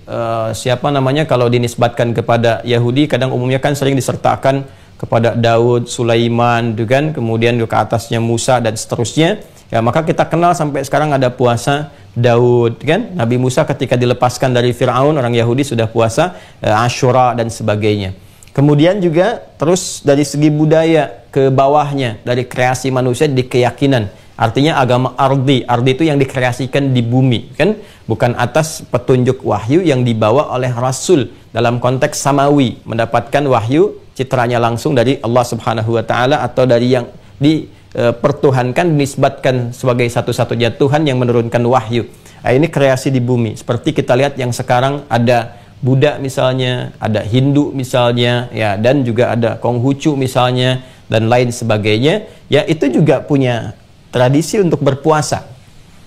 siapa namanya, kalau dinisbatkan kepada Yahudi kadang umumnya kan sering disertakan kepada Daud, Sulaiman, kan? Kemudian ke atasnya Musa dan seterusnya. Ya, maka kita kenal sampai sekarang ada puasa Daud, kan? Nabi Musa ketika dilepaskan dari Fir'aun, orang Yahudi sudah puasa Ashura dan sebagainya. Kemudian juga terus dari segi budaya ke bawahnya, dari kreasi manusia di keyakinan. Artinya agama ardi itu yang dikreasikan di bumi, kan? Bukan atas petunjuk wahyu yang dibawa oleh Rasul dalam konteks samawi, mendapatkan wahyu citranya langsung dari Allah Subhanahu wa taala atau dari yang dipertuhankan, dinisbatkan sebagai satu-satunya Tuhan yang menurunkan wahyu. Nah, ini kreasi di bumi. Seperti kita lihat yang sekarang ada Buddha misalnya, ada Hindu misalnya, ya, dan juga ada Konghucu misalnya dan lain sebagainya. Ya, itu juga punya tradisi untuk berpuasa.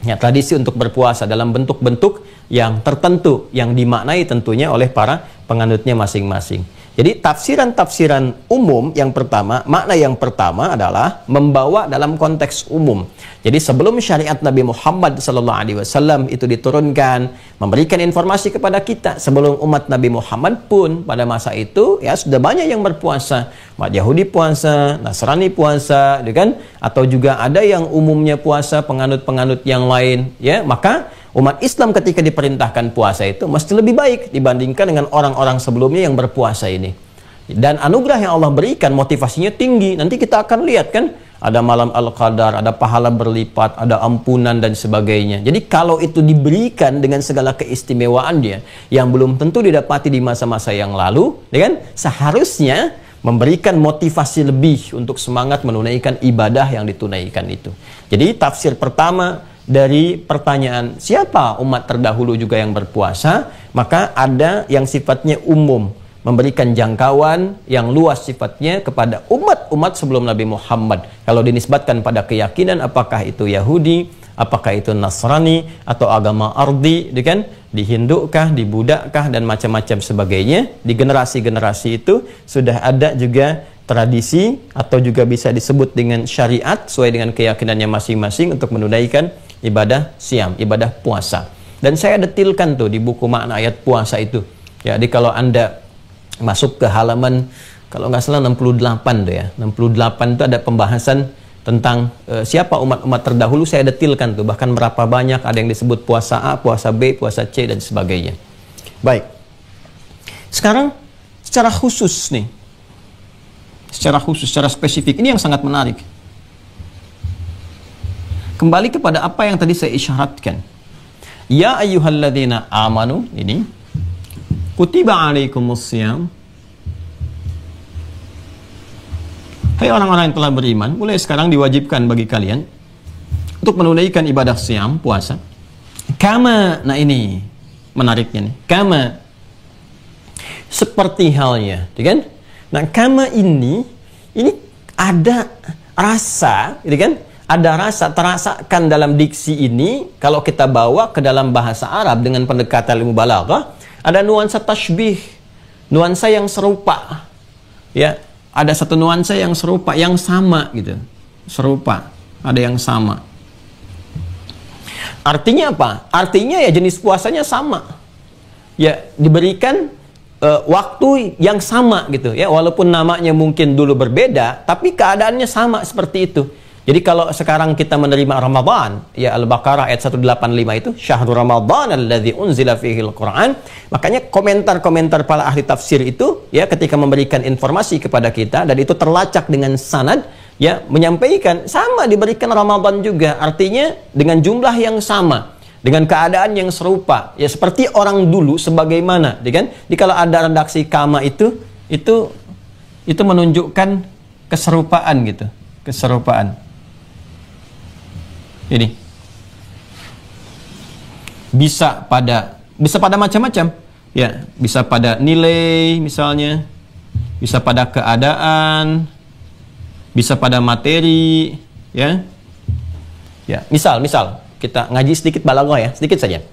Ya, tradisi untuk berpuasa dalam bentuk-bentuk yang tertentu yang dimaknai tentunya oleh para penganutnya masing-masing. Jadi tafsiran-tafsiran umum yang pertama, makna yang pertama adalah membawa dalam konteks umum. Jadi sebelum syariat Nabi Muhammad SAW itu diturunkan, memberikan informasi kepada kita, sebelum umat Nabi Muhammad pun pada masa itu ya sudah banyak yang berpuasa. Umat Yahudi puasa, Nasrani puasa, kan? Atau juga ada yang umumnya puasa, penganut-penganut yang lain, ya. Maka umat Islam ketika diperintahkan puasa itu mesti lebih baik dibandingkan dengan orang-orang sebelumnya yang berpuasa ini. Dan anugerah yang Allah berikan motivasinya tinggi. Nanti kita akan lihat kan, ada malam Al-Qadar, ada pahala berlipat, ada ampunan dan sebagainya. Jadi kalau itu diberikan dengan segala keistimewaannya yang belum tentu didapati di masa-masa yang lalu, ya kan? Seharusnya memberikan motivasi lebih untuk semangat menunaikan ibadah yang ditunaikan itu. Jadi tafsir pertama dari pertanyaan siapa umat terdahulu juga yang berpuasa, maka ada yang sifatnya umum, memberikan jangkauan yang luas sifatnya kepada umat-umat sebelum Nabi Muhammad. Kalau dinisbatkan pada keyakinan, apakah itu Yahudi, apakah itu Nasrani, atau agama Ardi, kan? Di Hindu-kah, di Buddha-kah, dan macam-macam sebagainya. Di generasi-generasi itu sudah ada juga tradisi, atau juga bisa disebut dengan syariat, sesuai dengan keyakinannya masing-masing untuk menunaikan ibadah siam, ibadah puasa. Dan saya detilkan tuh di buku makna ayat puasa itu. Ya, jadi kalau Anda masuk ke halaman, kalau nggak salah 68 tuh ya, 68 itu ada pembahasan tentang siapa umat-umat terdahulu. Saya detilkan tuh, bahkan berapa banyak, ada yang disebut puasa A, puasa B, puasa C, dan sebagainya. Baik, sekarang secara khusus nih, secara khusus, secara spesifik, ini yang sangat menarik. Kembali kepada apa yang tadi saya isyaratkan. Ya ayyuhalladzina amanu, ini kutiba alaikumussyam. Hai orang-orang yang telah beriman, mulai sekarang diwajibkan bagi kalian untuk menunaikan ibadah siam, puasa. Kama, nah ini menariknya nih. Kama, seperti halnya, kan? Nah, kama ini ada rasa, kan? Ada rasa, terasakan dalam diksi ini, kalau kita bawa ke dalam bahasa Arab dengan pendekatan ilmu balaghah, ada nuansa tashbih, nuansa yang serupa, ya. Ada satu nuansa yang serupa, yang sama gitu. Serupa, ada yang sama. Artinya apa? Artinya ya jenis puasanya sama. Ya, diberikan waktu yang sama gitu ya. Walaupun namanya mungkin dulu berbeda, tapi keadaannya sama seperti itu. Jadi kalau sekarang kita menerima Ramadan, ya Al-Baqarah ayat 185 itu, syahrul Ramadan alladzi unzila fihil Qur'an. Makanya komentar-komentar para ahli tafsir itu, ya ketika memberikan informasi kepada kita, dan itu terlacak dengan sanad, ya menyampaikan sama diberikan Ramadan juga. Artinya dengan jumlah yang sama, dengan keadaan yang serupa, ya seperti orang dulu sebagaimana, kan? Jadi kalau ada redaksi kama itu menunjukkan keserupaan gitu, keserupaan. Ini bisa pada macam-macam, ya bisa pada nilai misalnya, bisa pada keadaan, bisa pada materi, ya misal kita ngaji sedikit balaghah ya, sedikit saja.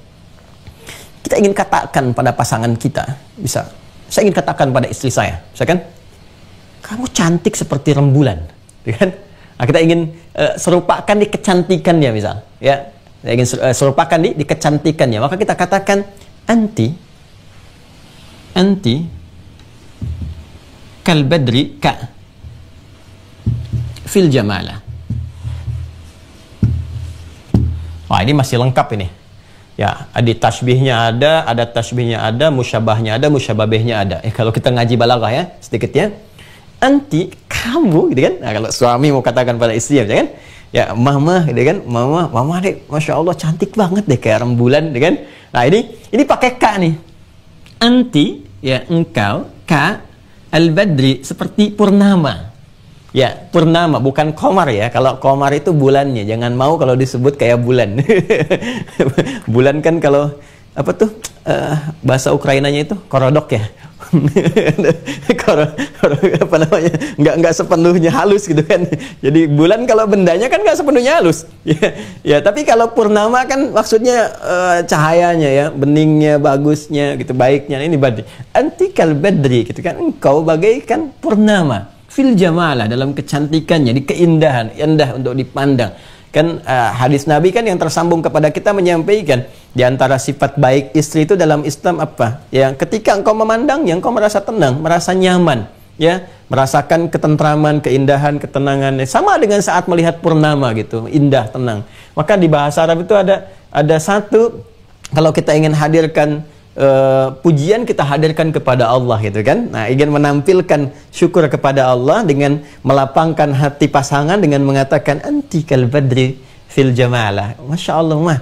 Kita ingin katakan pada pasangan kita, saya ingin katakan pada istri saya, misalkan, kamu cantik seperti rembulan, kan? Nah, kita ingin serupakan di kecantikannya misal, ya. Kita ingin serupakan di kecantikannya. Maka kita katakan anti kal badri ka fil jamala. Wah, ini masih lengkap ini. Ya, ada tasbihnya ada tasbihnya ada, musyabahnya ada, musyababehnya ada. Kalau kita ngaji balaghah ya, sedikit ya. Anti, kamu gitu kan. Nah, kalau suami mau katakan pada istri ya kan, ya mama gitu kan, mama deh, masya Allah cantik banget deh kayak rembulan gitu kan. Nah ini pakai ka nih. Anti, ya engkau, ka al-badri, seperti purnama. Ya, purnama bukan qamar ya. Kalau qamar itu bulannya, jangan mau kalau disebut kayak bulan. Bulan kan kalau apa tuh bahasa Ukrainanya itu korodok ya. Apa namanya, nggak sepenuhnya halus gitu kan. Jadi bulan kalau bendanya kan nggak sepenuhnya halus ya, tapi kalau purnama kan maksudnya cahayanya ya, beningnya, bagusnya gitu, baiknya. Ini badri, antikal badri gitu kan, engkau bagaikan purnama fil jamalah, dalam kecantikannya, di keindahan, indah untuk dipandang. Kan hadis Nabi kan yang tersambung kepada kita menyampaikan di antara sifat baik istri itu dalam Islam apa? Ya, ketika engkau memandangnya, engkau merasa tenang, merasa nyaman, ya, merasakan ketentraman, keindahan, ketenangan. Sama dengan saat melihat purnama gitu, indah, tenang. Maka di bahasa Arab itu ada satu, kalau kita ingin hadirkan pujian, kita hadirkan kepada Allah gitu kan. Nah, ingin menampilkan syukur kepada Allah dengan melapangkan hati pasangan dengan mengatakan antikal badri fil jamalah. Masya Allah mah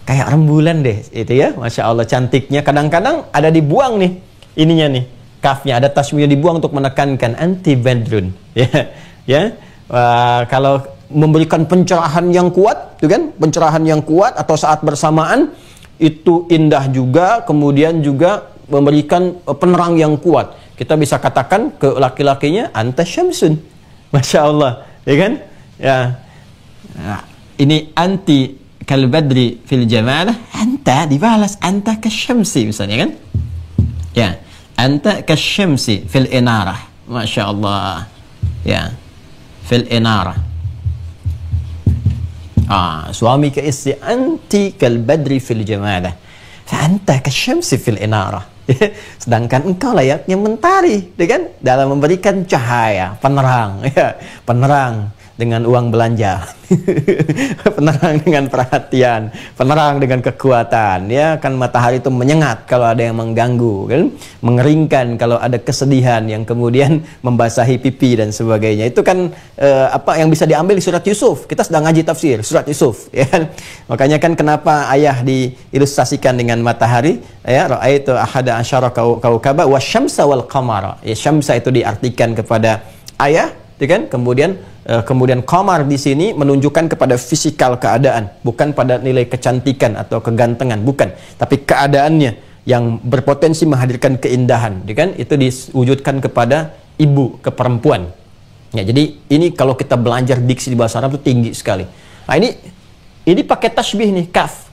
kayak rembulan deh itu ya, Masya Allah cantiknya. Kadang-kadang ada dibuang nih ininya nih, kafnya ada tasbihnya dibuang untuk menekankan anti badrun ya. Kalau memberikan pencerahan yang kuat tuh kan, pencerahan yang kuat, atau saat bersamaan itu indah juga, kemudian juga memberikan penerang yang kuat. Kita bisa katakan ke laki-lakinya anta syamsun, Masya Allah, ya kan? Ya, nah, ini anti kal badri fil jamalah, anta dibalas anta kasyamsi misalnya kan? Ya, anta kasyamsi fil inarah, Masya Allah, ya, fil inarah. Suami ke istri, anti kal badri fil jamalah, fa anta kasyamsi fil inarah. Sedangkan engkau layaknya mentari, kan, dalam memberikan cahaya, penerang, ya, penerang dengan uang belanja, penerang dengan perhatian, penerang dengan kekuatan, ya kan. Matahari itu menyengat kalau ada yang mengganggu, kan, mengeringkan kalau ada kesedihan yang kemudian membasahi pipi dan sebagainya. Itu kan apa yang bisa diambil di surat Yusuf. Kita sedang ngaji tafsir surat Yusuf, ya kan? Makanya kan kenapa ayah diilustrasikan dengan matahari, ya, ra'aitu ahada asyara kaukaba wasyamsa wal qamara. Ya, syamsa itu diartikan kepada ayah, ya kan? Kemudian qamar di sini menunjukkan kepada fisikal keadaan, bukan pada nilai kecantikan atau kegantengan, bukan, tapi keadaannya yang berpotensi menghadirkan keindahan, ya kan? Itu diwujudkan kepada ibu, ke perempuan. Ya, jadi ini kalau kita belajar diksi di bahasa Arab itu tinggi sekali. Nah, ini pakai tasbih nih, kaf.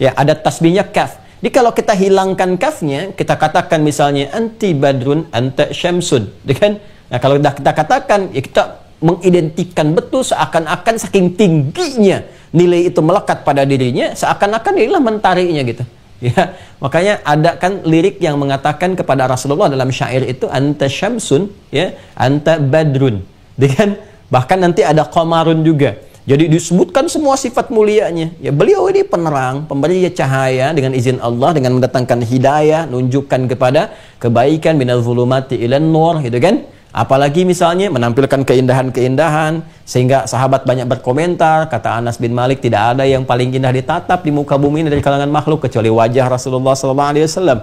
Ya, ada tasbihnya kaf. Jadi kalau kita hilangkan kafnya, kita katakan misalnya anti badrun anta syamsun, ya kan? Nah, kalau kita katakan, ya kita mengidentikan betul, seakan-akan saking tingginya nilai itu melekat pada dirinya, seakan-akan inilah mentarinya gitu. Ya, makanya ada kan lirik yang mengatakan kepada Rasulullah dalam syair itu anta syamsun, ya, anta badrun. Dengan bahkan nanti ada qamarun juga. Jadi disebutkan semua sifat mulianya. Ya, beliau ini penerang, pemberi cahaya dengan izin Allah, dengan mendatangkan hidayah, nunjukkan kepada kebaikan, minal zulumati ilan nur, gitu kan? Apalagi misalnya menampilkan keindahan-keindahan sehingga sahabat banyak berkomentar. Kata Anas bin Malik, tidak ada yang paling indah ditatap di muka bumi ini dari kalangan makhluk kecuali wajah Rasulullah SAW,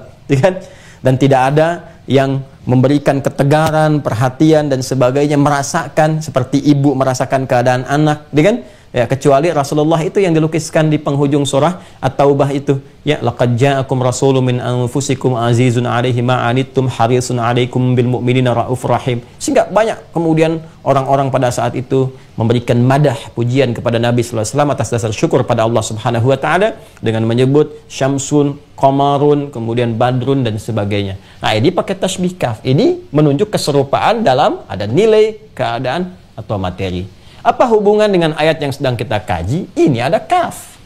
dan tidak ada yang memberikan ketegaran, perhatian dan sebagainya, merasakan seperti ibu merasakan keadaan anak, kan? Ya, kecuali Rasulullah itu yang dilukiskan di penghujung surah At-Taubah itu, ya, laqad ja'akum rasulun min anfusikum azizun 'alaihi ma 'anittum harisun 'alaikum bil mu'minina raufur rahim. Sehingga banyak kemudian orang-orang pada saat itu memberikan madah, pujian kepada Nabi sallallahu alaihi wasallam atas dasar syukur pada Allah Subhanahu wa taala dengan menyebut syamsun, qamarun, kemudian badrun dan sebagainya. Nah, ini pakai tasbih kaf. Ini menunjuk keserupaan dalam ada nilai, keadaan atau materi. Apa hubungan dengan ayat yang sedang kita kaji? Ini ada kaf.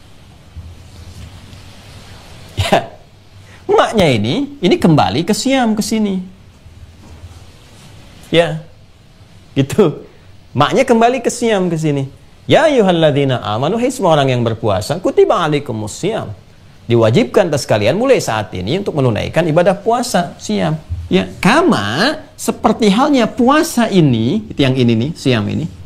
Ya, maknya ini kembali ke siam, ke sini. Ya, gitu. Maknya kembali ke siam, ke sini. Ya ayyuhalladzina amanu, hai semua orang yang berpuasa, kutiba alaikumus siam. Diwajibkan atas kalian mulai saat ini untuk menunaikan ibadah puasa, siam. Ya, kama seperti halnya puasa ini, itu yang ini nih, siam ini.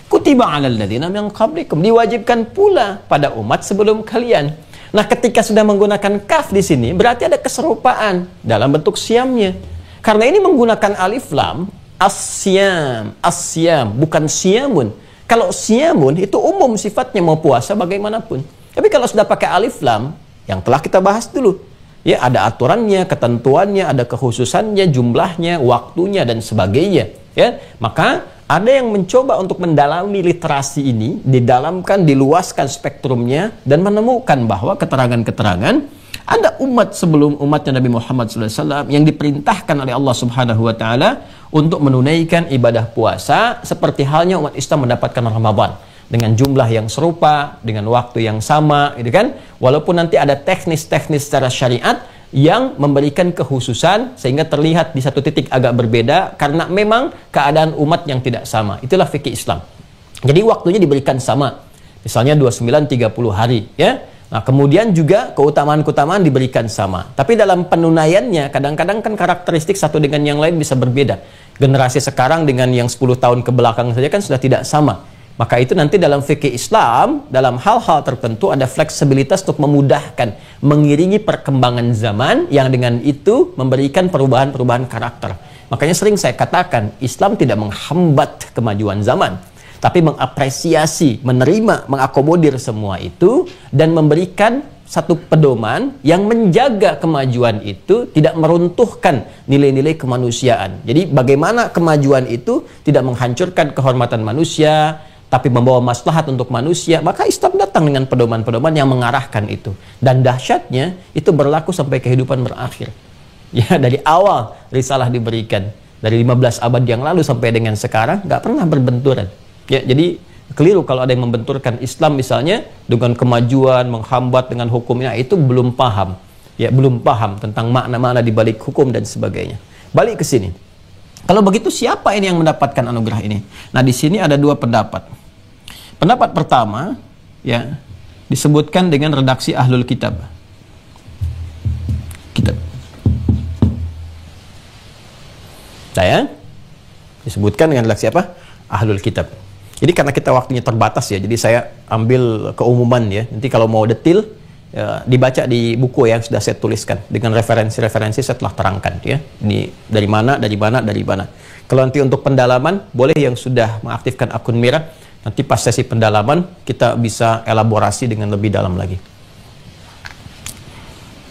Kutiba 'alal ladzina min qablikum, diwajibkan pula pada umat sebelum kalian. Nah, ketika sudah menggunakan kaf di sini, berarti ada keserupaan dalam bentuk siamnya. Karena ini menggunakan alif lam, asyam, bukan siamun. Kalau siamun itu umum sifatnya, mau puasa bagaimanapun. Tapi kalau sudah pakai alif lam, yang telah kita bahas dulu. Ya, ada aturannya, ketentuannya, ada kekhususannya, jumlahnya, waktunya dan sebagainya. Ya, maka ada yang mencoba untuk mendalami literasi ini, didalamkan, diluaskan spektrumnya dan menemukan bahwa keterangan-keterangan ada umat sebelum umatnya Nabi Muhammad SAW yang diperintahkan oleh Allah Subhanahu Wa Taala untuk menunaikan ibadah puasa seperti halnya umat Islam mendapatkan Ramadan dengan jumlah yang serupa, dengan waktu yang sama, gitu kan? Walaupun nanti ada teknis-teknis secara syariat yang memberikan kekhususan sehingga terlihat di satu titik agak berbeda karena memang keadaan umat yang tidak sama. Itulah fikih Islam. Jadi waktunya diberikan sama. Misalnya 29 30 hari, ya. Nah, kemudian juga keutamaan-keutamaan diberikan sama. Tapi dalam penunaiannya kadang-kadang kan karakteristik satu dengan yang lain bisa berbeda. Generasi sekarang dengan yang 10 tahun ke belakang saja kan sudah tidak sama. Maka itu nanti dalam fikih Islam, dalam hal-hal tertentu ada fleksibilitas untuk memudahkan, mengiringi perkembangan zaman yang dengan itu memberikan perubahan-perubahan karakter. Makanya sering saya katakan, Islam tidak menghambat kemajuan zaman, tapi mengapresiasi, menerima, mengakomodir semua itu, dan memberikan satu pedoman yang menjaga kemajuan itu tidak meruntuhkan nilai-nilai kemanusiaan. Jadi bagaimana kemajuan itu tidak menghancurkan kehormatan manusia, tapi membawa maslahat untuk manusia, maka Islam datang dengan pedoman-pedoman yang mengarahkan itu. Dan dahsyatnya, itu berlaku sampai kehidupan berakhir. Ya, dari awal risalah diberikan, dari 15 abad yang lalu sampai dengan sekarang, nggak pernah berbenturan. Ya, jadi keliru kalau ada yang membenturkan Islam misalnya, dengan kemajuan, menghambat dengan hukumnya, itu belum paham. Ya, belum paham tentang makna-makna di balik hukum dan sebagainya. Balik ke sini. Kalau begitu, siapa ini yang mendapatkan anugerah ini? Nah, di sini ada dua pendapat. Pendapat pertama, ya, disebutkan dengan redaksi Ahlul Kitab. Saya disebutkan dengan redaksi apa? Ahlul Kitab. Jadi karena kita waktunya terbatas ya, jadi saya ambil keumuman ya. Nanti kalau mau detail, ya, dibaca di buku yang sudah saya tuliskan dengan referensi-referensi saya telah terangkan ya. Ini dari mana. Kalau nanti untuk pendalaman, boleh yang sudah mengaktifkan akun Mira, nanti pas sesi pendalaman kita bisa elaborasi dengan lebih dalam lagi.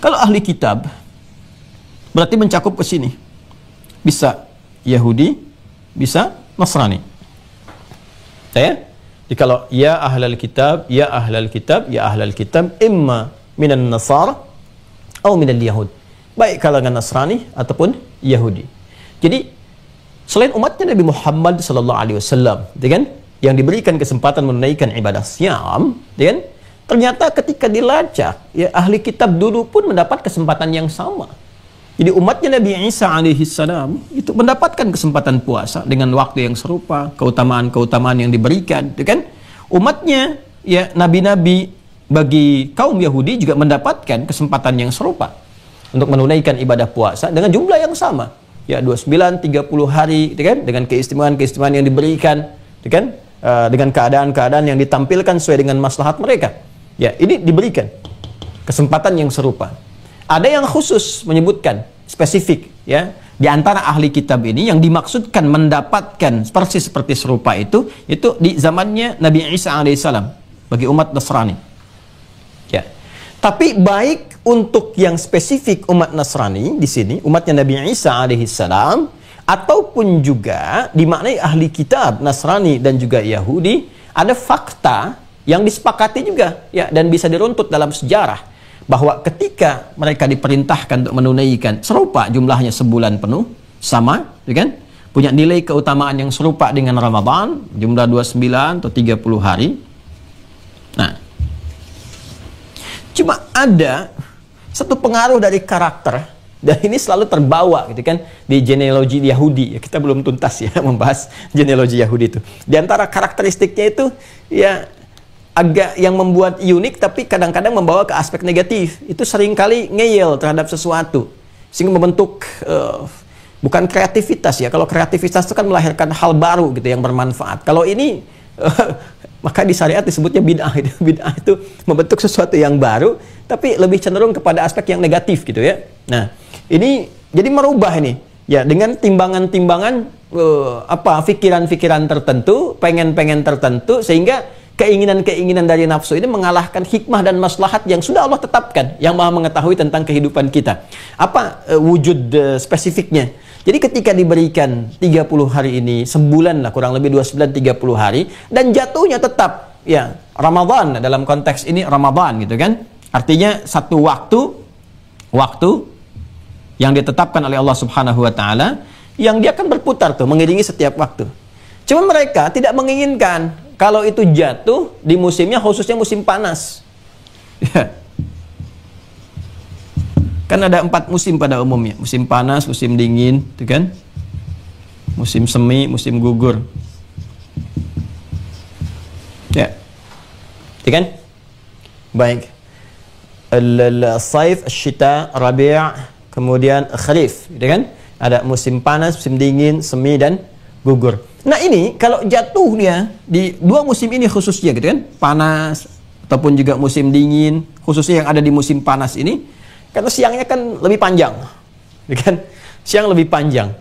Kalau ahli kitab berarti mencakup ke sini. Bisa Yahudi, bisa Nasrani. Jadi kalau ya ahlal kitab, ya ahlal kitab, ya ahlal kitab, imma minan nasara atau minal yahud. Baik kalangan Nasrani ataupun Yahudi. Jadi selain umatnya Nabi Muhammad SAW, kan, yang diberikan kesempatan menunaikan ibadah siam, kan, ternyata ketika dilacak, ya ahli kitab dulu pun mendapat kesempatan yang sama. Jadi umatnya Nabi Isa alaihissalam itu mendapatkan kesempatan puasa dengan waktu yang serupa, keutamaan-keutamaan yang diberikan, kan? Umatnya ya nabi-nabi bagi kaum Yahudi juga mendapatkan kesempatan yang serupa untuk menunaikan ibadah puasa dengan jumlah yang sama. Ya 29 30 hari, kan? Dengan keistimewaan-keistimewaan yang diberikan, kan? Dengan keadaan-keadaan yang ditampilkan sesuai dengan maslahat mereka. Ya, ini diberikan kesempatan yang serupa. Ada yang khusus menyebutkan spesifik ya di antara ahli kitab ini yang dimaksudkan mendapatkan persis seperti serupa itu di zamannya Nabi Isa alaihissalam bagi umat Nasrani. Ya. Tapi baik untuk yang spesifik umat Nasrani di sini, umatnya Nabi Isa alaihissalam, ataupun juga dimaknai ahli kitab Nasrani dan juga Yahudi, ada fakta yang disepakati juga ya dan bisa diruntut dalam sejarah bahwa ketika mereka diperintahkan untuk menunaikan serupa jumlahnya sebulan penuh sama, kan? Punya nilai keutamaan yang serupa dengan Ramadan, jumlah 29 atau 30 hari. Nah, cuma ada satu pengaruh dari karakter dan ini selalu terbawa gitu kan di genealogi Yahudi. Ya, kita belum tuntas ya membahas genealogi Yahudi itu. Di antara karakteristiknya itu ya agak yang membuat unik tapi kadang-kadang membawa ke aspek negatif. Itu seringkali ngeyel terhadap sesuatu sehingga membentuk bukan kreativitas ya. Kalau kreativitas itu kan melahirkan hal baru gitu yang bermanfaat. Kalau ini maka di syariat disebutnya bid'ah. Bid'ah itu membentuk sesuatu yang baru tapi lebih cenderung kepada aspek yang negatif gitu ya. Nah, ini jadi merubah ini ya dengan timbangan-timbangan pikiran-pikiran tertentu, pengen-pengen tertentu sehingga keinginan-keinginan dari nafsu ini mengalahkan hikmah dan maslahat yang sudah Allah tetapkan, yang Maha mengetahui tentang kehidupan kita. Apa wujud spesifiknya? Jadi ketika diberikan 30 hari ini, sebulan lah kurang lebih 29 30 hari, dan jatuhnya tetap ya Ramadan, dalam konteks ini Ramadan gitu kan. Artinya satu waktu yang ditetapkan oleh Allah Subhanahu wa taala, yang dia akan berputar tuh mengiringi setiap waktu. Cuma mereka tidak menginginkan kalau itu jatuh di musimnya, khususnya musim panas. Ya. Kan ada 4 musim pada umumnya. Musim panas, musim dingin, gitu kan? Musim semi, musim gugur. Ya. Gitu kan? Baik. Al-saif, syita, rabi', kemudian kharif, gitu kan? Ada musim panas, musim dingin, semi, dan gugur. Nah ini kalau jatuh dia di 2 musim ini khususnya gitu kan, panas ataupun juga musim dingin, khususnya yang ada di musim panas ini, karena siangnya kan lebih panjang, gitu kan? Siang lebih panjang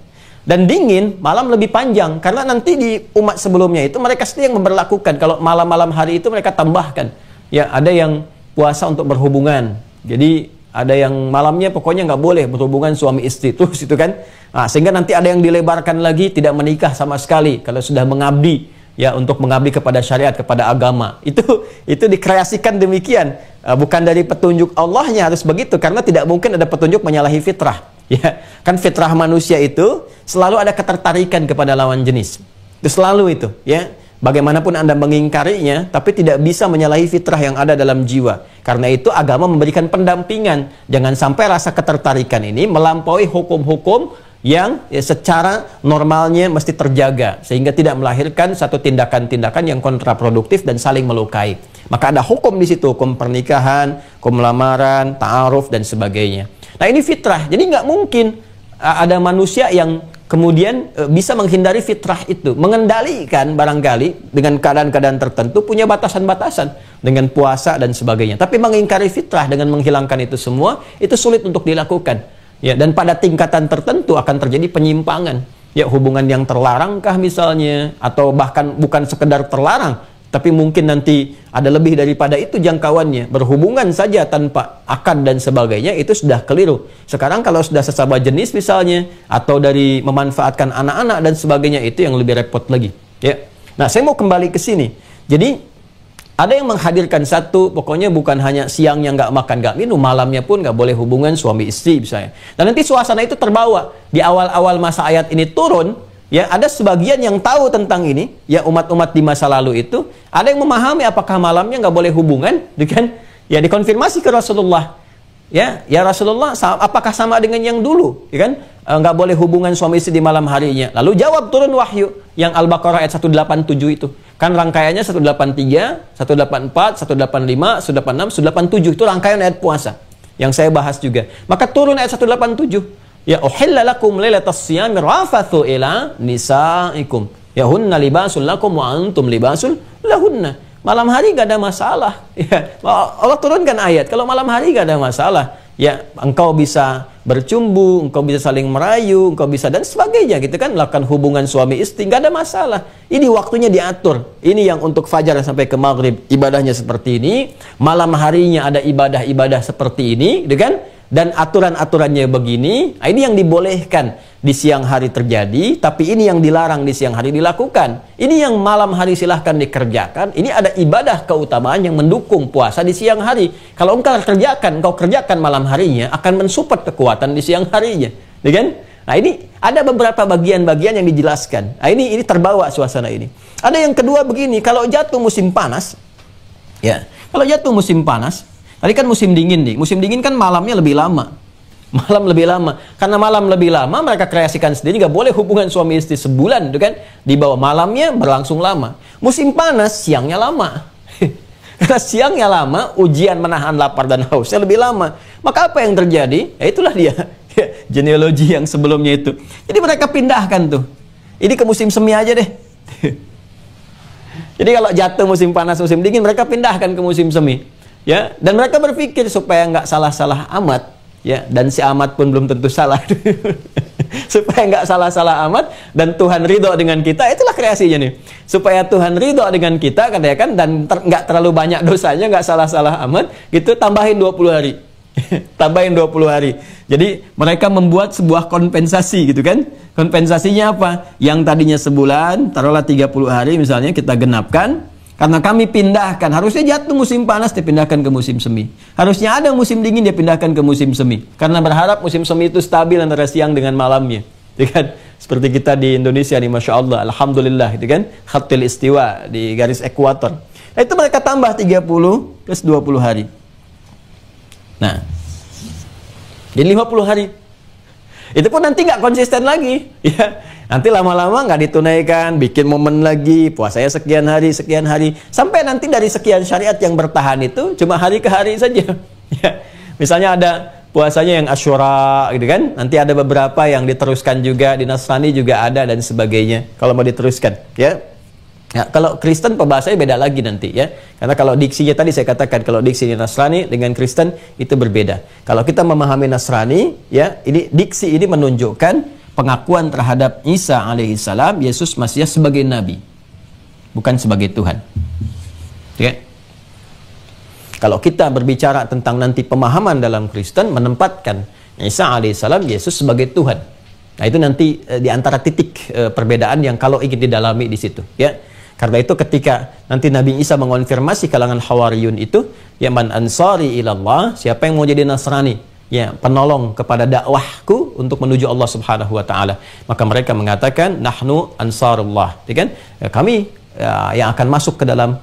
dan dingin, malam lebih panjang, karena nanti di umat sebelumnya itu mereka sendiri yang memberlakukan kalau malam-malam hari itu mereka tambahkan, ya ada yang puasa untuk berhubungan, jadi ada yang malamnya pokoknya nggak boleh berhubungan suami istri terus itu kan. Nah, sehingga nanti ada yang dilebarkan lagi tidak menikah sama sekali kalau sudah mengabdi ya, untuk mengabdi kepada syariat, kepada agama. Itu dikreasikan demikian. Bukan dari petunjuk Allahnya harus begitu, karena tidak mungkin ada petunjuk menyalahi fitrah. Ya, kan fitrah manusia itu selalu ada ketertarikan kepada lawan jenis. Itu selalu itu, ya. Bagaimanapun Anda mengingkarinya, tapi tidak bisa menyalahi fitrah yang ada dalam jiwa. Karena itu agama memberikan pendampingan. Jangan sampai rasa ketertarikan ini melampaui hukum-hukum yang ya, secara normalnya mesti terjaga. Sehingga tidak melahirkan satu tindakan-tindakan yang kontraproduktif dan saling melukai. Maka ada hukum di situ, hukum pernikahan, hukum lamaran, ta'aruf, dan sebagainya. Nah ini fitrah, jadi nggak mungkin ada manusia yang kemudian bisa menghindari fitrah itu, mengendalikan barangkali dengan keadaan-keadaan tertentu, punya batasan-batasan dengan puasa dan sebagainya. Tapi mengingkari fitrah dengan menghilangkan itu semua, itu sulit untuk dilakukan. Ya, dan pada tingkatan tertentu akan terjadi penyimpangan. Ya, hubungan yang terlarangkah misalnya, atau bahkan bukan sekedar terlarang, tapi mungkin nanti ada lebih daripada itu jangkauannya. Berhubungan saja tanpa akad dan sebagainya, itu sudah keliru. Sekarang kalau sudah sesama jenis misalnya, atau dari memanfaatkan anak-anak dan sebagainya, itu yang lebih repot lagi. Ya. Nah, saya mau kembali ke sini. Jadi, ada yang menghadirkan satu, pokoknya bukan hanya siangnya nggak makan, nggak minum, malamnya pun nggak boleh hubungan suami istri misalnya. Dan nanti suasana itu terbawa. Di awal-awal masa ayat ini turun, ya, ada sebagian yang tahu tentang ini, ya umat-umat di masa lalu itu, ada yang memahami apakah malamnya nggak boleh hubungan, kan? Ya dikonfirmasi ke Rasulullah, ya Rasulullah, apakah sama dengan yang dulu, ya kan? Nggak boleh hubungan suami istri di malam harinya. Lalu jawab turun wahyu yang Al-Baqarah ayat 187 itu, kan rangkaiannya 183, 184, 185, 186, 187 itu rangkaian ayat puasa yang saya bahas juga. Maka turun ayat 187. Ya uhilla lakum lailatas siyami rafathu ila nisaikum. Ya hunna libasul lakum wa antum libasul lahunna. Malam hari gak ada masalah. Ya, Allah turunkan ayat kalau malam hari gak ada masalah. Ya, engkau bisa bercumbu, engkau bisa saling merayu, engkau bisa dan sebagainya gitu kan, melakukan hubungan suami istri, gak ada masalah. Ini waktunya diatur. Ini yang untuk fajar sampai ke maghrib ibadahnya seperti ini, malam harinya ada ibadah-ibadah seperti ini, gitu kan? Dan aturan-aturannya begini. Ini yang dibolehkan di siang hari terjadi, tapi ini yang dilarang di siang hari dilakukan. Ini yang malam hari silahkan dikerjakan. Ini ada ibadah keutamaan yang mendukung puasa di siang hari. Kalau engkau kerjakan malam harinya, akan mensupport kekuatan di siang harinya, ya kan? Nah ini ada beberapa bagian-bagian yang dijelaskan. Nah ini terbawa suasana ini. Ada yang kedua begini, kalau jatuh musim panas, ya kalau jatuh musim panas, tadi kan musim dingin nih. Musim dingin kan malamnya lebih lama. Malam lebih lama. Karena malam lebih lama, mereka kreasikan sendiri. Gak boleh hubungan suami istri sebulan, gitu kan? Di bawah malamnya berlangsung lama. Musim panas, siangnya lama. Karena siangnya lama, ujian menahan lapar dan hausnya lebih lama. Maka apa yang terjadi? Ya itulah dia. Genealogi yang sebelumnya itu. Jadi mereka pindahkan tuh. Ini ke musim semi aja deh. Jadi kalau jatuh musim panas, musim dingin, mereka pindahkan ke musim semi. Ya, dan mereka berpikir supaya nggak salah-salah amat, ya, dan si amat pun belum tentu salah. supaya nggak salah-salah amat dan Tuhan ridho dengan kita. Itulah kreasinya nih, supaya Tuhan ridho dengan kita, katakan, dan nggak terlalu banyak dosanya, nggak salah-salah amat gitu, tambahin 20 hari. Tambahin 20 hari. Jadi mereka membuat sebuah kompensasi gitu kan. Kompensasinya apa? Yang tadinya sebulan, taruhlah 30 hari misalnya, kita genapkan. Karena kami pindahkan, harusnya jatuh musim panas, dipindahkan ke musim semi. Harusnya ada musim dingin, dia pindahkan ke musim semi. Karena berharap musim semi itu stabil antara siang dengan malamnya. Gitu kan? Seperti kita di Indonesia nih, Masya Allah, Alhamdulillah, gitu kan? Khatil istiwa, di garis ekuator. Nah, itu mereka tambah 30 plus 20 hari. Nah, di 50 hari. Itu pun nanti nggak konsisten lagi, ya. Nanti lama-lama nggak ditunaikan, bikin momen lagi, puasanya sekian hari, sampai nanti dari sekian syariat yang bertahan itu cuma hari ke hari saja. Ya. Misalnya ada puasanya yang Asyura, gitu kan? Nanti ada beberapa yang diteruskan juga, di Nasrani juga ada dan sebagainya. Kalau mau diteruskan, ya. Ya, kalau Kristen pembahasannya beda lagi nanti, ya. Karena kalau diksinya tadi saya katakan, kalau diksi Nasrani dengan Kristen itu berbeda. Kalau kita memahami Nasrani, ya, ini diksi ini menunjukkan pengakuan terhadap Isa alaihissalam, Yesus Mesias, sebagai nabi, bukan sebagai Tuhan. Ya. Kalau kita berbicara tentang nanti pemahaman dalam Kristen, menempatkan Isa alaihissalam, Yesus, sebagai Tuhan. Nah, itu nanti di antara titik perbedaan yang kalau ingin didalami di situ, ya. Karena itu ketika nanti Nabi Isa mengonfirmasi kalangan Hawariyun itu, ya, man ansari ilallah, siapa yang mau jadi Nasrani, ya, penolong kepada dakwahku untuk menuju Allah Subhanahu wa taala, maka mereka mengatakan nahnu ansarullah, ya kan? Ya, kami yang akan masuk ke dalam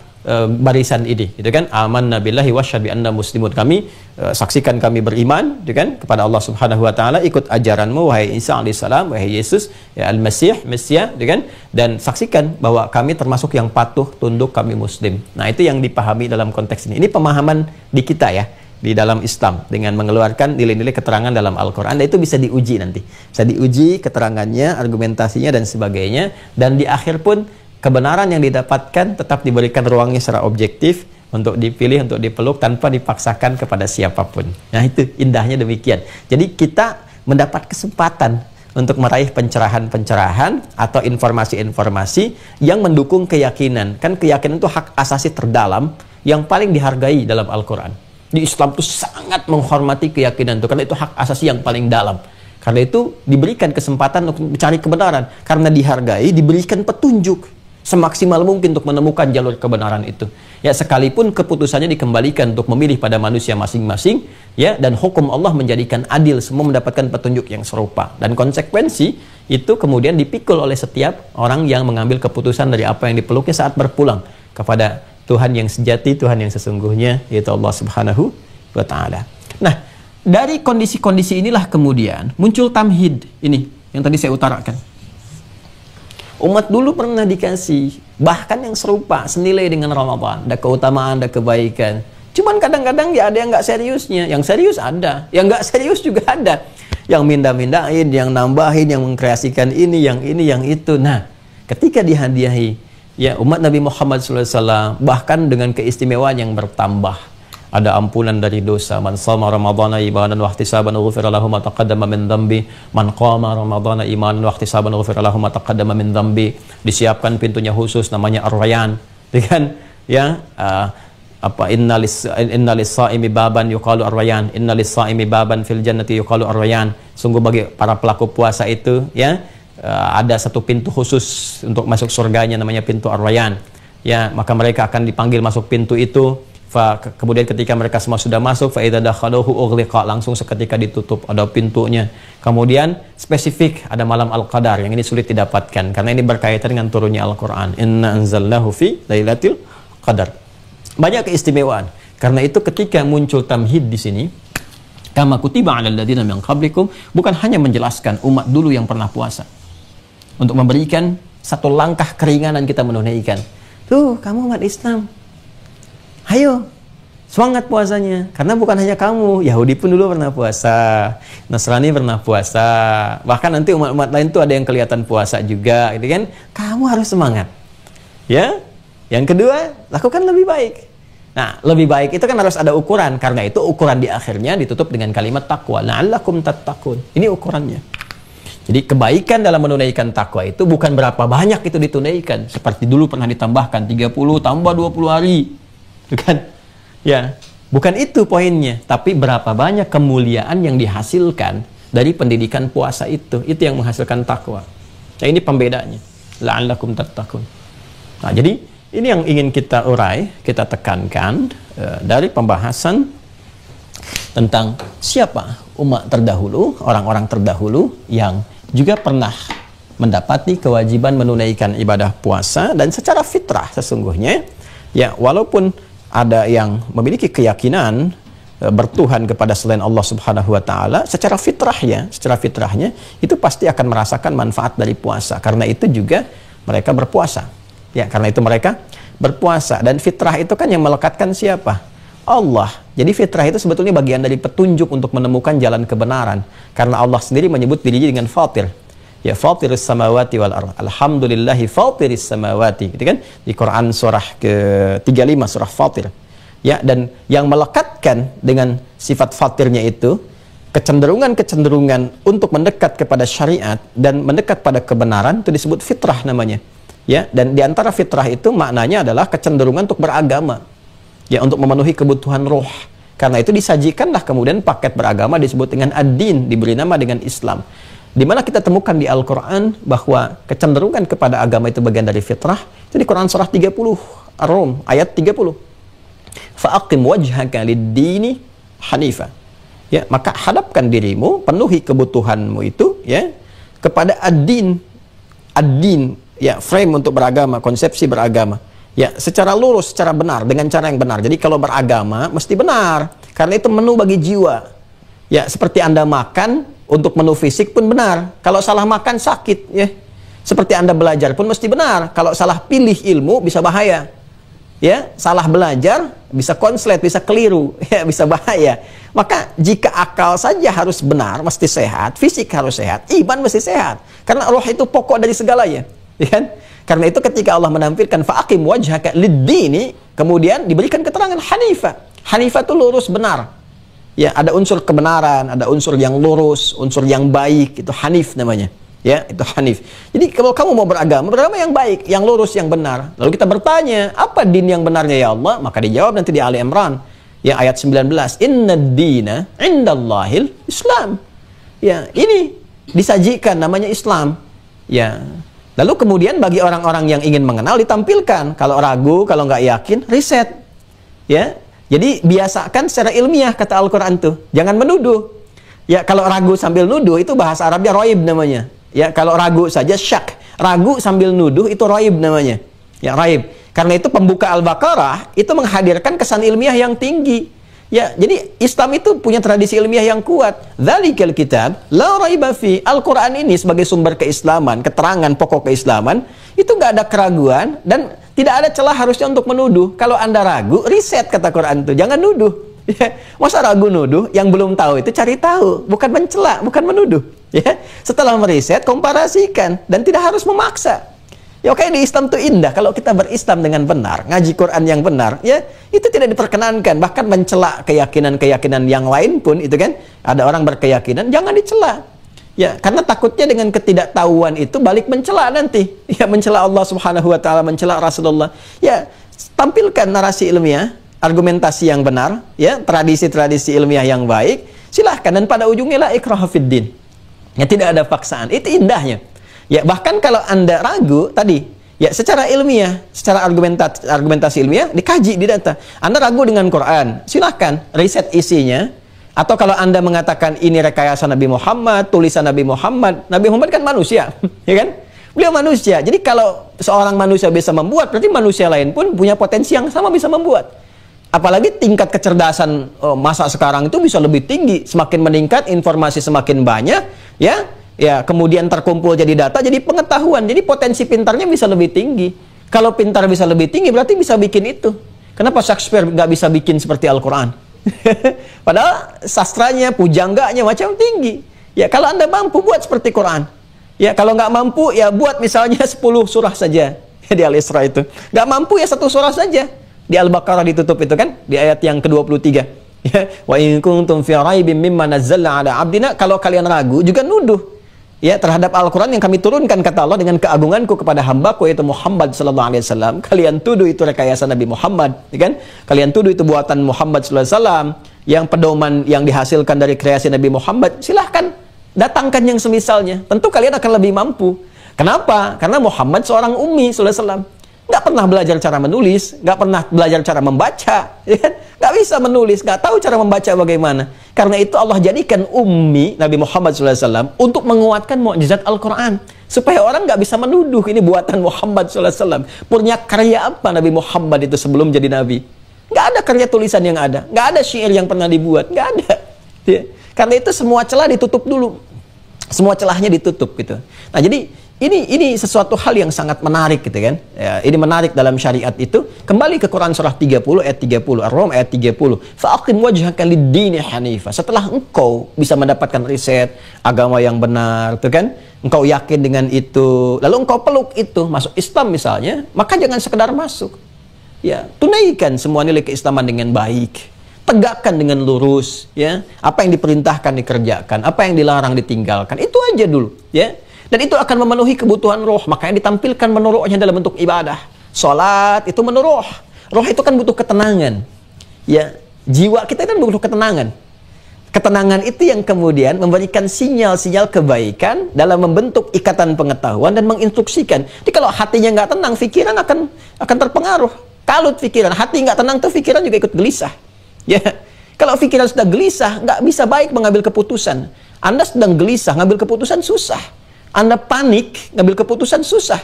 barisan ini, gitu kan? Amanna billahi wasyhadu bi anna muslimun, kami saksikan kami beriman, gitu kan, kepada Allah Subhanahu wa taala, ikut ajaranmu wahai Isa alaihissalam, wahai Yesus, ya, al-Masih, Mesias, gitu kan, dan saksikan bahwa kami termasuk yang patuh tunduk, kami muslim. Nah, itu yang dipahami dalam konteks ini. Ini pemahaman di kita, ya, di dalam Islam, dengan mengeluarkan nilai-nilai keterangan dalam Al-Quran. Dan itu bisa diuji nanti, bisa diuji keterangannya, argumentasinya dan sebagainya, dan di akhir pun kebenaran yang didapatkan tetap diberikan ruangnya secara objektif untuk dipilih, untuk dipeluk tanpa dipaksakan kepada siapapun. Nah, itu indahnya demikian. Jadi kita mendapat kesempatan untuk meraih pencerahan-pencerahan atau informasi-informasi yang mendukung keyakinan. Kan keyakinan itu hak asasi terdalam yang paling dihargai dalam Al-Quran. Di Islam itu sangat menghormati keyakinan itu, karena itu hak asasi yang paling dalam. Karena itu diberikan kesempatan untuk mencari kebenaran, karena dihargai, diberikan petunjuk semaksimal mungkin untuk menemukan jalur kebenaran itu. Ya, sekalipun keputusannya dikembalikan untuk memilih pada manusia masing-masing, ya, dan hukum Allah menjadikan adil, semua mendapatkan petunjuk yang serupa. Dan konsekuensi itu kemudian dipikul oleh setiap orang yang mengambil keputusan dari apa yang dipeluknya saat berpulang kepada Tuhan yang sejati, Tuhan yang sesungguhnya, yaitu Allah Subhanahu wa taala. Nah, dari kondisi-kondisi inilah kemudian muncul tamhid ini yang tadi saya utarakan. Umat dulu pernah dikasih, bahkan yang serupa, senilai dengan Ramadan, ada keutamaan, ada kebaikan. Cuman kadang-kadang ya ada yang nggak seriusnya, yang serius ada, yang nggak serius juga ada. Yang mindah-mindahin, yang nambahin, yang mengkreasikan ini, yang itu. Nah, ketika dihadiahi, ya, umat Nabi Muhammad SAW, bahkan dengan keistimewaan yang bertambah. Ada ampunan dari dosa. Man shoma ramadhana imanan wa ihtisaban ghufira lahu ma taqaddama min dhanbi. Man qama ramadhana imanan wa ihtisaban ghufira lahu ma taqaddama min dhanbi. Disiapkan pintunya khusus namanya Ar-Rayyan. Kan? Ya, innalis saimi baban yuqalu Ar-Rayyan. Innalis saimi baban fil jannati yuqalu Ar-Rayyan. Sungguh bagi para pelaku puasa itu, ya, ada satu pintu khusus untuk masuk surganya namanya pintu Ar-Rayyan. Ya, maka mereka akan dipanggil masuk pintu itu. Kemudian ketika mereka semua sudah masuk, fa'idza dakhaluhu ughliqa, langsung seketika ditutup, ada pintunya. Kemudian spesifik ada malam Al-Qadar, yang ini sulit didapatkan karena ini berkaitan dengan turunnya Al-Qur'an. Inna anzalnahu fi lailatul qadar. Banyak keistimewaan. Karena itu ketika muncul tamhid di sini, kama kutiba 'alal ladzina min qablikum, bukan hanya menjelaskan umat dulu yang pernah puasa, untuk memberikan satu langkah keringanan kita menunaikan. Tuh, kamu umat Islam, ayo, semangat puasanya. Karena bukan hanya kamu, Yahudi pun dulu pernah puasa, Nasrani pernah puasa, bahkan nanti umat-umat lain tuh ada yang kelihatan puasa juga, gitu kan? Kamu harus semangat, ya. Yang kedua, lakukan lebih baik. Nah, lebih baik itu kan harus ada ukuran. Karena itu ukuran di akhirnya ditutup dengan kalimat taqwa, la'allakum tattaqun. Ini ukurannya. Jadi kebaikan dalam menunaikan takwa itu bukan berapa banyak itu ditunaikan. Seperti dulu pernah ditambahkan 30 tambah 20 hari. Bukan? Ya, bukan itu poinnya. Tapi berapa banyak kemuliaan yang dihasilkan dari pendidikan puasa itu. Itu yang menghasilkan takwa. Nah, ini pembedanya. La'allakum tattaqun. Nah, jadi ini yang ingin kita urai, kita tekankan dari pembahasan tentang siapa umat terdahulu, orang-orang terdahulu yang juga pernah mendapati kewajiban menunaikan ibadah puasa, dan secara fitrah sesungguhnya ya, walaupun ada yang memiliki keyakinan bertuhan kepada selain Allah Subhanahu wa taala, secara fitrahnya itu pasti akan merasakan manfaat dari puasa. Karena itu juga mereka berpuasa. Ya, karena itu mereka berpuasa, dan fitrah itu kan yang melekatkan siapa? Allah. Jadi fitrah itu sebetulnya bagian dari petunjuk untuk menemukan jalan kebenaran. Karena Allah sendiri menyebut dirinya dengan fatir. Ya, fatiris samawati wal ardh. Alhamdulillahi fatiris samawati. Gitu kan? Di Quran surah ke-35 surah Fatir. Ya, dan yang melekatkan dengan sifat fatirnya itu kecenderungan untuk mendekat kepada syariat dan mendekat pada kebenaran itu disebut fitrah namanya. Ya, dan di antara fitrah itu maknanya adalah kecenderungan untuk beragama. Ya, untuk memenuhi kebutuhan roh. Karena itu disajikanlah kemudian paket beragama disebut dengan ad-din, diberi nama dengan Islam. Di mana kita temukan di Al-Quran bahwa kecenderungan kepada agama itu bagian dari fitrah. Itu di Quran surah 30 Ar-Rum ayat 30. Fa'aqim wajhaka lid-dini hanifa. Ya, maka hadapkan dirimu, penuhi kebutuhanmu itu ya kepada ad-din. Ad-din, ya, frame untuk beragama, konsepsi beragama. Ya, secara lurus, secara benar, dengan cara yang benar. Jadi kalau beragama mesti benar, karena itu menu bagi jiwa. Ya, seperti Anda makan untuk menu fisik pun benar. Kalau salah makan sakit, ya. Seperti Anda belajar pun mesti benar. Kalau salah pilih ilmu bisa bahaya. Ya, salah belajar bisa konslet, bisa keliru, ya, bisa bahaya. Maka jika akal saja harus benar, mesti sehat, fisik harus sehat, iman mesti sehat. Karena roh itu pokok dari segalanya, ya kan? Karena itu ketika Allah menampilkan fa'aqim wajhaka lid-dini, kemudian diberikan keterangan hanifah. Hanifah itu lurus, benar. Ya, ada unsur kebenaran, ada unsur yang lurus, unsur yang baik, itu hanif namanya. Ya, itu hanif. Jadi kalau kamu mau beragama yang baik, yang lurus, yang benar. Lalu kita bertanya, apa din yang benarnya ya Allah? Maka dijawab nanti di Ali Imran, ya, ayat 19. Innad dina indallahil Islam. Ya, ini disajikan namanya Islam. Ya. Lalu kemudian bagi orang-orang yang ingin mengenal ditampilkan. Kalau ragu, kalau nggak yakin, riset. Ya, jadi biasakan secara ilmiah kata Al-Quran tuh. Jangan menuduh. Ya, kalau ragu sambil nuduh itu bahasa Arabnya roib namanya. Ya, kalau ragu saja syak. Ragu sambil nuduh itu roib namanya. Ya, roib. Karena itu pembuka Al-Baqarah itu menghadirkan kesan ilmiah yang tinggi. Ya, jadi Islam itu punya tradisi ilmiah yang kuat. Dzalikal kitab la raiba fi. Al-Qur'an ini sebagai sumber keislaman, keterangan pokok keislaman, itu nggak ada keraguan dan tidak ada celah harusnya untuk menuduh. Kalau Anda ragu, riset kata Quran itu, jangan nuduh. Ya, masa ragu nuduh, yang belum tahu itu cari tahu, bukan mencela, bukan menuduh. Ya, setelah meriset, komparasikan dan tidak harus memaksa. Ya, oke, di Islam itu indah. Kalau kita berislam dengan benar, ngaji Quran yang benar, ya, itu tidak diperkenankan. Bahkan mencela keyakinan-keyakinan yang lain pun, itu kan, ada orang berkeyakinan, jangan dicela. Ya, karena takutnya dengan ketidaktahuan itu balik mencela nanti. Ya, mencela Allah Subhanahu wa taala, mencela Rasulullah. Ya, tampilkan narasi ilmiah, argumentasi yang benar, ya, tradisi-tradisi ilmiah yang baik. Silahkan, dan pada ujungnya la ikraha fid din. Ya, tidak ada paksaan. Itu indahnya. Ya, bahkan kalau Anda ragu tadi, ya, secara ilmiah, secara argumentasi ilmiah dikaji di data. Anda ragu dengan Quran, silahkan riset isinya. Atau kalau Anda mengatakan ini rekayasa Nabi Muhammad, tulisan Nabi Muhammad kan manusia, ya kan? Beliau manusia. Jadi kalau seorang manusia bisa membuat, berarti manusia lain pun punya potensi yang sama bisa membuat. Apalagi tingkat kecerdasan masa sekarang itu bisa lebih tinggi, semakin meningkat, informasi semakin banyak, ya. Ya, kemudian terkumpul jadi data, jadi pengetahuan. Jadi potensi pintarnya bisa lebih tinggi. Kalau pintar bisa lebih tinggi, berarti bisa bikin itu. Kenapa Shakespeare nggak bisa bikin seperti Al-Quran? Padahal sastranya, pujangganya macam tinggi. Ya, kalau Anda mampu buat seperti Quran. Ya, kalau nggak mampu, ya buat misalnya 10 surah saja. Ya, di Al-Isra itu. Nggak mampu, ya 1 surah saja. Di Al-Baqarah ditutup itu kan, di ayat yang ke-23. Ya, wa in kuntum fi raibin mimma nazzalna ala abdina. Kalau kalian ragu, juga nuduh. ya terhadap Al-Quran yang kami turunkan, kata Allah, dengan keagunganku kepada hambaku yaitu Muhammad sallallahu alaihi wasallam. Kalian tuduh itu rekayasa Nabi Muhammad, ya kan? Kalian tuduh itu buatan Muhammad sallallahu alaihi wasallam, yang pedoman yang dihasilkan dari kreasi Nabi Muhammad. Silahkan datangkan yang semisalnya. Tentu kalian akan lebih mampu. Kenapa? Karena Muhammad seorang ummi sallallahu alaihi wasallam. Nggak pernah belajar cara menulis, nggak pernah belajar cara membaca, ya kan? Nggak bisa menulis, nggak tahu cara membaca bagaimana. Karena itu Allah jadikan ummi Nabi Muhammad SAW untuk menguatkan mukjizat Al-Quran, supaya orang nggak bisa menuduh ini buatan Muhammad SAW. Punya karya apa Nabi Muhammad itu sebelum jadi Nabi? Nggak ada karya tulisan yang ada, nggak ada syair yang pernah dibuat, nggak ada. Ya. Karena itu semua celah ditutup dulu, semua celahnya ditutup gitu. Nah jadi ini sesuatu hal yang sangat menarik gitu kan. Ya, ini menarik dalam syariat itu. Kembali ke Quran surah 30 ayat 30, Ar-Rum ayat 30. Fa'aqim wajhaka lid-dini hanifa. Setelah engkau bisa mendapatkan riset agama yang benar, tuh kan? Engkau yakin dengan itu, lalu engkau peluk itu, masuk Islam misalnya, maka jangan sekedar masuk. Ya, tunaikan semua nilai keislaman dengan baik. Tegakkan dengan lurus, ya. Apa yang diperintahkan dikerjakan, apa yang dilarang ditinggalkan. Itu aja dulu, ya. Dan itu akan memenuhi kebutuhan roh. Makanya ditampilkan menuruhnya dalam bentuk ibadah. Salat itu menuruh. Roh itu kan butuh ketenangan. Ya, jiwa kita kan butuh ketenangan. Ketenangan itu yang kemudian memberikan sinyal-sinyal kebaikan dalam membentuk ikatan pengetahuan dan menginstruksikan. Jadi kalau hatinya nggak tenang, pikiran akan terpengaruh. Kalut pikiran, hati nggak tenang tuh pikiran juga ikut gelisah. Ya, kalau pikiran sudah gelisah, nggak bisa baik mengambil keputusan. Anda sedang gelisah, ngambil keputusan susah. Anda panik, ngambil keputusan susah.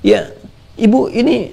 Ya, ibu ini,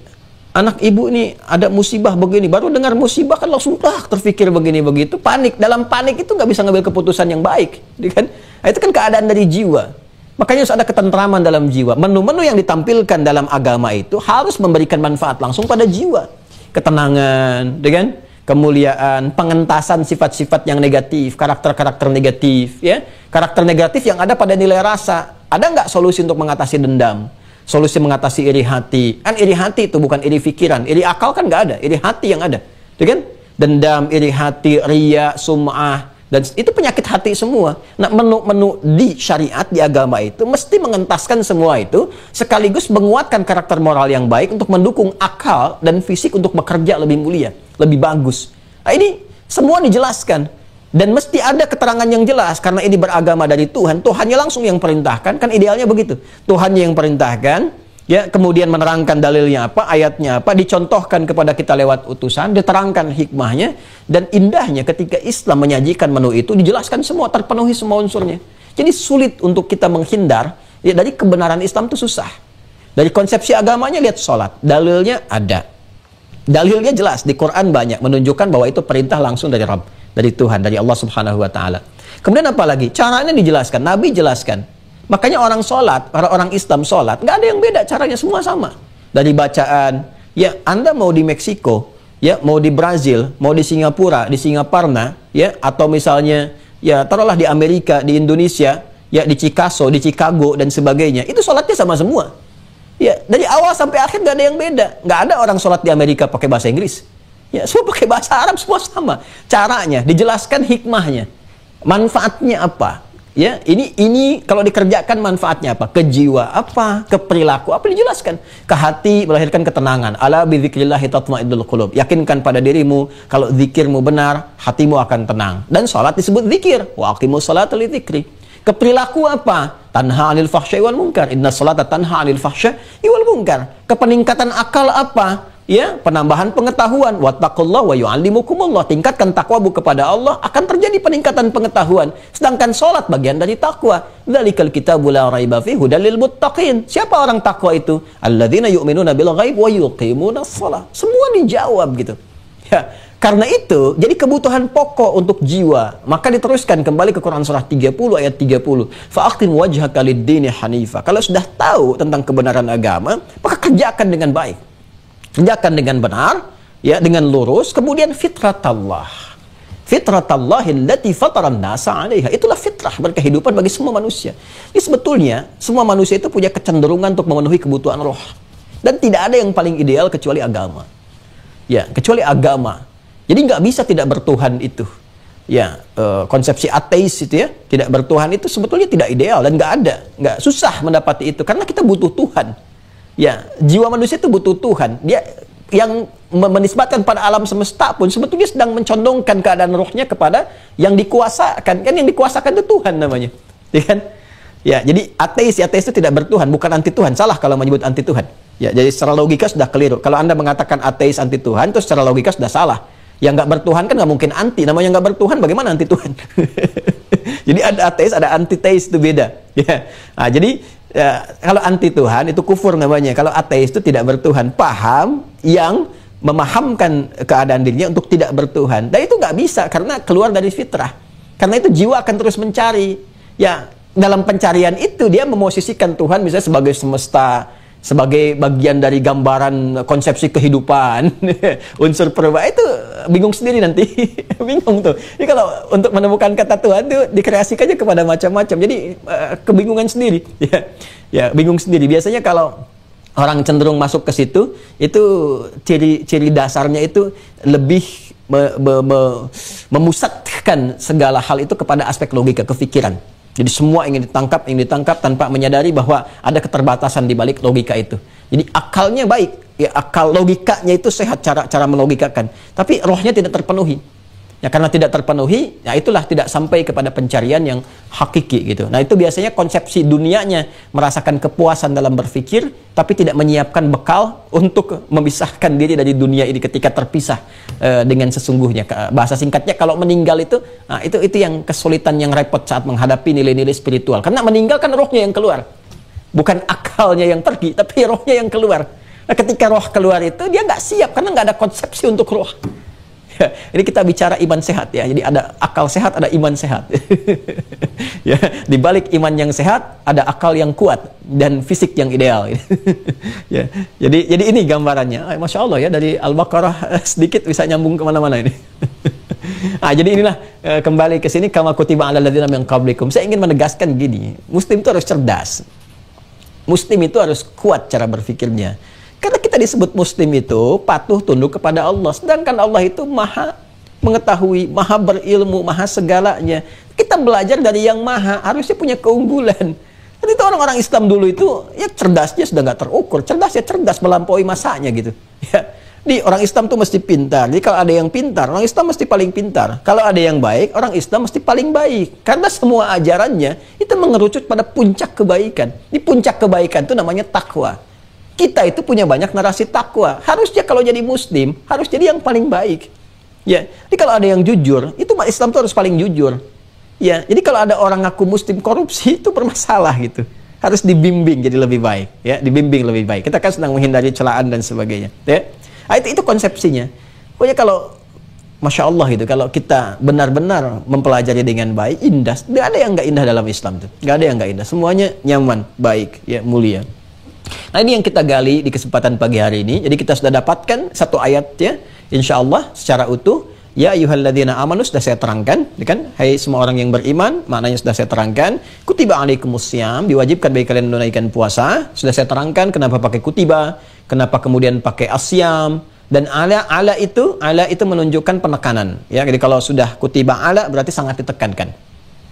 anak ibu ini ada musibah begini, baru dengar musibah kan langsung terpikir begini begitu, panik. Dalam panik itu nggak bisa ngambil keputusan yang baik, kan? Nah, itu kan keadaan dari jiwa. Makanya harus ada ketentraman dalam jiwa. Menu-menu yang ditampilkan dalam agama itu harus memberikan manfaat langsung pada jiwa. Ketenangan, kan? Kemuliaan, pengentasan sifat-sifat yang negatif, karakter-karakter negatif, ya. Karakter negatif yang ada pada nilai rasa. Ada nggak solusi untuk mengatasi dendam? Solusi mengatasi iri hati? Kan iri hati itu bukan iri pikiran, iri akal kan nggak ada, iri hati yang ada, ya kan? Dendam, iri hati, riya, sum'ah, dan itu penyakit hati semua. Nah, menu-menu di syariat, di agama itu mesti mengentaskan semua itu, sekaligus menguatkan karakter moral yang baik untuk mendukung akal dan fisik untuk bekerja lebih mulia, lebih bagus. Nah, ini semua dijelaskan. Dan mesti ada keterangan yang jelas, karena ini beragama dari Tuhan. Tuhannya langsung yang perintahkan, kan idealnya begitu. Tuhannya yang perintahkan, ya, kemudian menerangkan dalilnya apa, ayatnya apa, dicontohkan kepada kita lewat utusan, diterangkan hikmahnya, dan indahnya ketika Islam menyajikan menu itu, dijelaskan semua, terpenuhi semua unsurnya. Jadi sulit untuk kita menghindar, ya, dari kebenaran Islam itu susah. Dari konsepsi agamanya, lihat sholat, dalilnya ada. Dalilnya jelas, di Quran banyak, menunjukkan bahwa itu perintah langsung dari Rabb, dari Tuhan, dari Allah Subhanahu wa Ta'ala. Kemudian apa lagi? Caranya dijelaskan, Nabi jelaskan. Makanya orang sholat, orang Islam sholat, nggak ada yang beda, caranya semua sama. Dari bacaan, ya, Anda mau di Meksiko, ya, mau di Brazil, mau di Singapura, di Singaparna, ya, atau misalnya, ya, taruhlah di Amerika, di Indonesia, ya, di Chicago, dan sebagainya. Itu sholatnya sama semua. Ya, dari awal sampai akhir nggak ada yang beda. Nggak ada orang sholat di Amerika pakai bahasa Inggris. Ya, semua pakai bahasa Arab, semua sama. Caranya, dijelaskan hikmahnya. Manfaatnya apa? Ya, ini kalau dikerjakan manfaatnya apa? Ke jiwa apa? Ke perilaku apa? Dijelaskan. Ke hati melahirkan ketenangan. Ala bi dzikrillahi tatma'innul qulub. Yakinkan pada dirimu, kalau zikirmu benar, hatimu akan tenang. Dan sholat disebut zikir. Wa aqimus sholata li dzikri. Ke perilaku apa? Tanha 'anil fahsya'i wal munkar. Inna sholata tanha 'anil fahsya'i wal munkar. Ke peningkatan akal apa? Ya, penambahan pengetahuan. Wattaqullaha wa yu'allimukumullah. Tingkatkan takwamu kepada Allah, akan terjadi peningkatan pengetahuan. Sedangkan sholat bagian dari takwa. Dzalikal kitabu la raiba fihi hudal lil muttaqin. Siapa orang takwa itu? Alladzina yu'minuna bil ghaib wa yuqimunas shalah. Semua dijawab gitu. Ya, karena itu jadi kebutuhan pokok untuk jiwa. Maka diteruskan kembali ke Quran surah 30 ayat 30. Fa'aqim wajhaka lid-dini hanifa. Kalau sudah tahu tentang kebenaran agama, maka kerjakan dengan baik. Kerjakan dengan benar, ya, dengan lurus, kemudian fitratallah. Fitratallah allati fataran nasa 'alaiha. Itulah fitrah berkehidupan bagi semua manusia. Jadi sebetulnya semua manusia itu punya kecenderungan untuk memenuhi kebutuhan roh. Dan tidak ada yang paling ideal kecuali agama. Ya, kecuali agama. Jadi nggak bisa tidak bertuhan itu. konsepsi ateis itu ya, tidak bertuhan itu sebetulnya tidak ideal dan nggak susah mendapati itu karena kita butuh Tuhan. Ya, jiwa manusia itu butuh Tuhan. Dia yang menisbatkan pada alam semesta pun sebetulnya sedang mencondongkan keadaan rohnya kepada yang dikuasakan. Kan yang dikuasakan itu Tuhan namanya. Ya kan? Ya, jadi ateis itu tidak bertuhan, bukan anti Tuhan. Salah kalau menyebut anti Tuhan. Ya, jadi secara logika sudah keliru. Kalau Anda mengatakan ateis anti Tuhan, itu secara logika sudah salah. Yang nggak bertuhan kan nggak mungkin anti. Namanya nggak bertuhan, bagaimana anti Tuhan? Jadi ada ateis, ada antiteis, itu beda. Ya. Nah, jadi kalau anti Tuhan itu kufur namanya. Kalau ateis itu tidak bertuhan, paham yang memahamkan keadaan dirinya untuk tidak bertuhan. Dan itu nggak bisa karena keluar dari fitrah. Karena itu jiwa akan terus mencari. Ya, dalam pencarian itu dia memosisikan Tuhan misalnya sebagai semesta, sebagai bagian dari gambaran konsepsi kehidupan. Unsur perubahan itu bingung sendiri nanti. Bingung tuh. Jadi kalau untuk menemukan kata Tuhan itu dikreasikannya kepada macam-macam. Jadi kebingungan sendiri. Ya, bingung sendiri. Biasanya kalau orang cenderung masuk ke situ, itu ciri dasarnya itu lebih memusatkan segala hal itu kepada aspek logika, kefikiran. Jadi semua ingin ditangkap tanpa menyadari bahwa ada keterbatasan di balik logika itu. Jadi akalnya baik, ya akal logikanya itu sehat cara melogikakan, tapi rohnya tidak terpenuhi. Ya karena tidak terpenuhi, ya itulah tidak sampai kepada pencarian yang hakiki gitu. Nah itu biasanya konsepsi dunianya merasakan kepuasan dalam berpikir, tapi tidak menyiapkan bekal untuk memisahkan diri dari dunia ini ketika terpisah dengan sesungguhnya. Bahasa singkatnya kalau meninggal itu, nah itu yang kesulitan yang repot saat menghadapi nilai-nilai spiritual. Karena meninggal kan rohnya yang keluar, bukan akalnya yang pergi, tapi rohnya yang keluar. Nah ketika roh keluar itu dia nggak siap karena nggak ada konsepsi untuk roh. Ya, ini kita bicara iman sehat ya. Jadi ada akal sehat, ada iman sehat. Ya, di balik iman yang sehat ada akal yang kuat dan fisik yang ideal. Ya, jadi ini gambarannya. Masya Allah ya, dari Al-Baqarah sedikit bisa nyambung kemana-mana ini. Nah, jadi inilah kembali ke sini kama kutiba 'alal ladzina min qablikum. Saya ingin menegaskan gini, Muslim itu harus cerdas. Muslim itu harus kuat cara berpikirnya. Karena kita disebut Muslim itu patuh tunduk kepada Allah. Sedangkan Allah itu maha mengetahui, maha berilmu, maha segalanya. Kita belajar dari yang maha, harusnya punya keunggulan. Dan itu orang-orang Islam dulu itu, ya cerdasnya sudah nggak terukur. Cerdasnya cerdas melampaui masanya gitu. Ya. Di orang Islam tuh mesti pintar. Jadi kalau ada yang pintar, orang Islam mesti paling pintar. Kalau ada yang baik, orang Islam mesti paling baik. Karena semua ajarannya itu mengerucut pada puncak kebaikan. Di puncak kebaikan itu namanya takwa. Kita itu punya banyak narasi takwa. Harusnya kalau jadi Muslim, harus jadi yang paling baik. Ya, jadi kalau ada yang jujur, itu Islam itu harus paling jujur. Ya, jadi kalau ada orang ngaku Muslim korupsi itu bermasalah gitu. Harus dibimbing jadi lebih baik. Ya, dibimbing lebih baik. Kita kan sedang menghindari celaan dan sebagainya. Ya, nah, itu konsepsinya. Pokoknya kalau Masya Allah gitu, kalau kita benar-benar mempelajari dengan baik, indah. Tidak ada yang nggak indah dalam Islam tuh. Nggak ada yang nggak indah. Semuanya nyaman, baik, ya mulia. Nah ini yang kita gali di kesempatan pagi hari ini. Jadi kita sudah dapatkan satu ayat ya, insya Allah secara utuh. Ya ayyuhalladzina amanu sudah saya terangkan, kan? Hai semua orang yang beriman, maknanya sudah saya terangkan. Kutiba alaikumussyam, diwajibkan bagi kalian menunaikan puasa. Sudah saya terangkan kenapa pakai kutiba, kenapa kemudian pakai asyam. Dan ala itu menunjukkan penekanan. Ya, jadi kalau sudah kutiba ala berarti sangat ditekankan.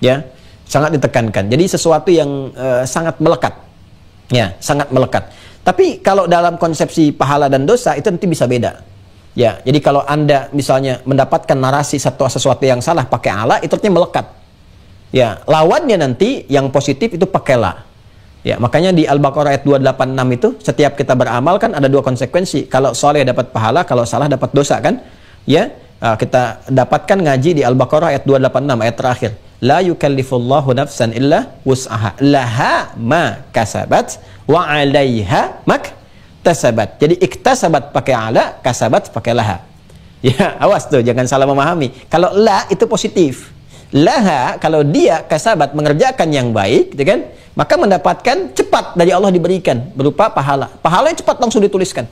Ya, sangat ditekankan. Jadi sesuatu yang sangat melekat. Ya, sangat melekat. Tapi kalau dalam konsepsi pahala dan dosa itu nanti bisa beda. Ya, jadi kalau Anda misalnya mendapatkan narasi sesuatu yang salah pakai ala, itu artinya melekat. Ya, lawannya nanti yang positif itu pakai la. Ya, makanya di Al-Baqarah ayat 286 itu setiap kita beramal kan ada dua konsekuensi. Kalau soleh dapat pahala, kalau salah dapat dosa kan? Ya, kita dapatkan ngaji di Al-Baqarah ayat 286 ayat terakhir. La yukallifullahu nafsan illa wus'aha laha ma kasabat wa 'alaiha maktasabat. Jadi iktasabat pakai ala, kasabat pakai laha. Ya, awas tuh jangan salah memahami. Kalau la itu positif. Laha kalau dia kasabat mengerjakan yang baik, gitu kan? Maka mendapatkan cepat dari Allah diberikan berupa pahala. Pahalanya cepat langsung dituliskan.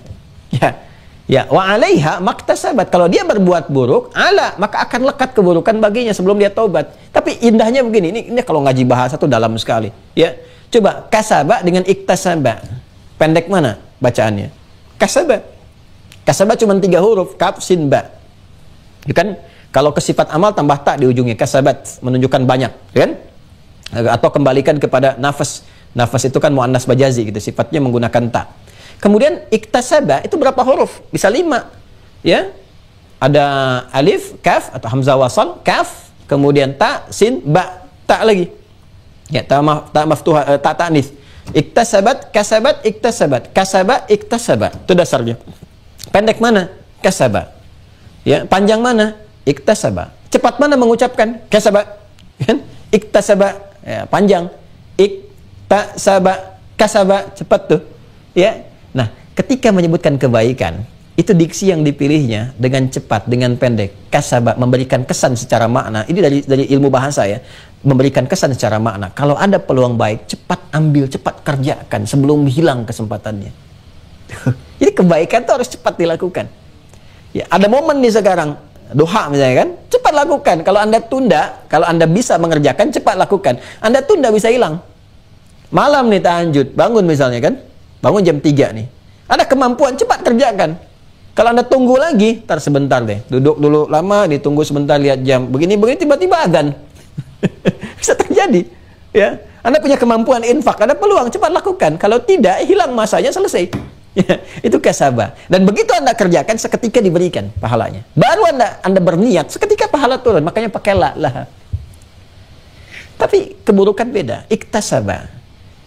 Ya. Ya, wa 'alaiha maktasabat. Kalau dia berbuat buruk, ala maka akan lekat keburukan baginya sebelum dia taubat. Tapi indahnya begini, ini kalau ngaji bahasa tuh dalam sekali. Ya. Coba kasaba dengan iktasaba. Pendek mana bacaannya? Kasaba. Kasaba cuma 3 huruf, kaf sin ba. Ya kan? Kalau ke sifat amal tambah ta di ujungnya, kasabat, menunjukkan banyak, kan? Atau kembalikan kepada nafas. Nafas itu kan muannas bajazi gitu, sifatnya menggunakan ta. Kemudian iktasaba itu berapa huruf? Bisa 5. Ya. Ada alif, kaf atau hamzah wasal, kaf, kemudian ta, sin, ba, ta lagi. Ya, ta maftuha, ta ta'nits. Iktasabat, kasabat, iktasabat, kasaba, iktasaba. Itu dasarnya. Pendek mana? Kasaba. Ya, panjang mana? Iktasaba. Cepat mana mengucapkan? Kasaba. Kan? Iktasaba. Ya, panjang. Iktasaba, kasaba, cepat tuh. Ya. Nah, ketika menyebutkan kebaikan, itu diksi yang dipilihnya dengan cepat, dengan pendek. Kasaba, memberikan kesan secara makna. Ini dari ilmu bahasa ya. Memberikan kesan secara makna. Kalau ada peluang baik, cepat ambil, cepat kerjakan sebelum hilang kesempatannya. Jadi kebaikan itu harus cepat dilakukan. Ya, ada momen nih sekarang, duha misalnya kan, cepat lakukan. Kalau Anda tunda, kalau Anda bisa mengerjakan, cepat lakukan. Anda tunda bisa hilang. Malam nih tahajud, bangun misalnya kan, bangun jam 3 nih. Ada kemampuan, cepat kerjakan. Kalau Anda tunggu lagi, ntar sebentar deh. Duduk dulu lama, ditunggu sebentar, lihat jam. Begini-begini tiba-tiba adzan. Bisa terjadi. Ya, Anda punya kemampuan infak, ada peluang, cepat lakukan. Kalau tidak, hilang masanya, selesai. Ya, itu kasabah. Dan begitu Anda kerjakan, seketika diberikan pahalanya. Baru Anda berniat, seketika pahala turun. Makanya pakai lah. Tapi keburukan beda. Iktasabah.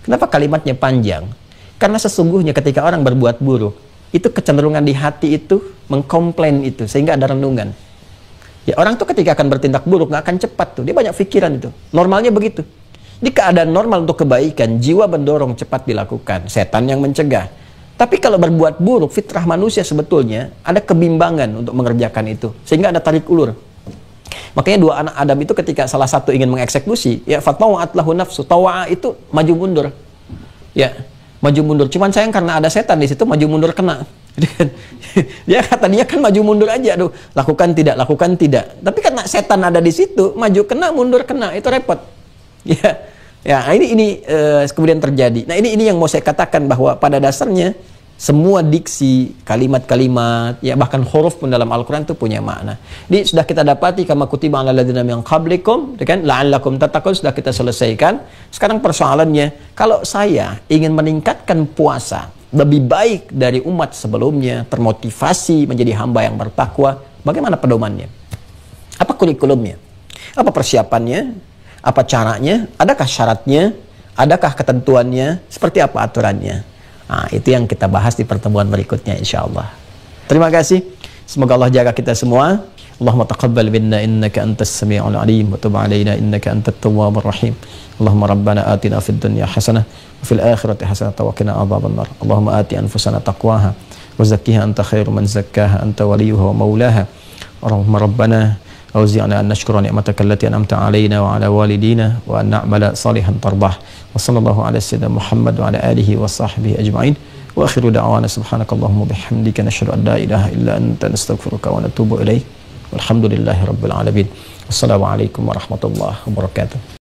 Kenapa kalimatnya panjang? Karena sesungguhnya ketika orang berbuat buruk, itu kecenderungan di hati itu mengkomplain itu, sehingga ada renungan. Ya, orang tuh ketika akan bertindak buruk nggak akan cepat tuh, dia banyak pikiran itu. Normalnya begitu. Di keadaan normal untuk kebaikan, jiwa mendorong cepat dilakukan, setan yang mencegah. Tapi kalau berbuat buruk, fitrah manusia sebetulnya ada kebimbangan untuk mengerjakan itu, sehingga ada tarik ulur. Makanya 2 anak Adam itu ketika salah satu ingin mengeksekusi, ya fatawa'at lahu nafsu, tawa'a itu maju mundur. Ya, maju mundur. Cuman sayang karena ada setan di situ, maju mundur kena. Dia tadinya kan maju mundur aja, aduh, lakukan tidak. Tapi karena setan ada di situ, maju kena, mundur kena, itu repot. Ya, ini kemudian terjadi. Nah, ini yang mau saya katakan bahwa pada dasarnya semua diksi, kalimat-kalimat, ya bahkan huruf pun dalam Al-Qur'an itu punya makna. Ini sudah kita dapati kama kutiba 'alal ladzina min qablikum, kan? La'allakum tattaqun sudah kita selesaikan. Sekarang persoalannya, kalau saya ingin meningkatkan puasa lebih baik dari umat sebelumnya, termotivasi menjadi hamba yang bertakwa, bagaimana pedomannya? Apa kurikulumnya? Apa persiapannya? Apa caranya? Adakah syaratnya? Adakah ketentuannya? Seperti apa aturannya? Nah, itu yang kita bahas di pertemuan berikutnya insyaAllah. Terima kasih. Semoga Allah jaga kita semua. Allahumma taqabbal minna innaka antas sami'ul alim wa tub 'alaina innaka antat tawwabur rahim. Allahumma rabbana atina fid dunya hasanah wa fil akhirati hasanah wa qina adzabannar. Allahumma ati anfusana taqwaha wa zakkiha anta khairu man zakkaha anta waliyuha wa maulaha. Allahumma rabbana أوزعنا أن نشكر نعمتك التي أنعمت علينا وعلى والدينا وأن نعمل صالحا ترضاه وصلى الله على سيدنا محمد وعلى آله وصحبه أجمعين وآخر دعوانا سبحانك اللهم وبحمدك نشهد أن لا إله إلا أنت نستغفرك ونتوب إليك والحمد لله رب العالمين والسلام عليكم ورحمة الله وبركاته.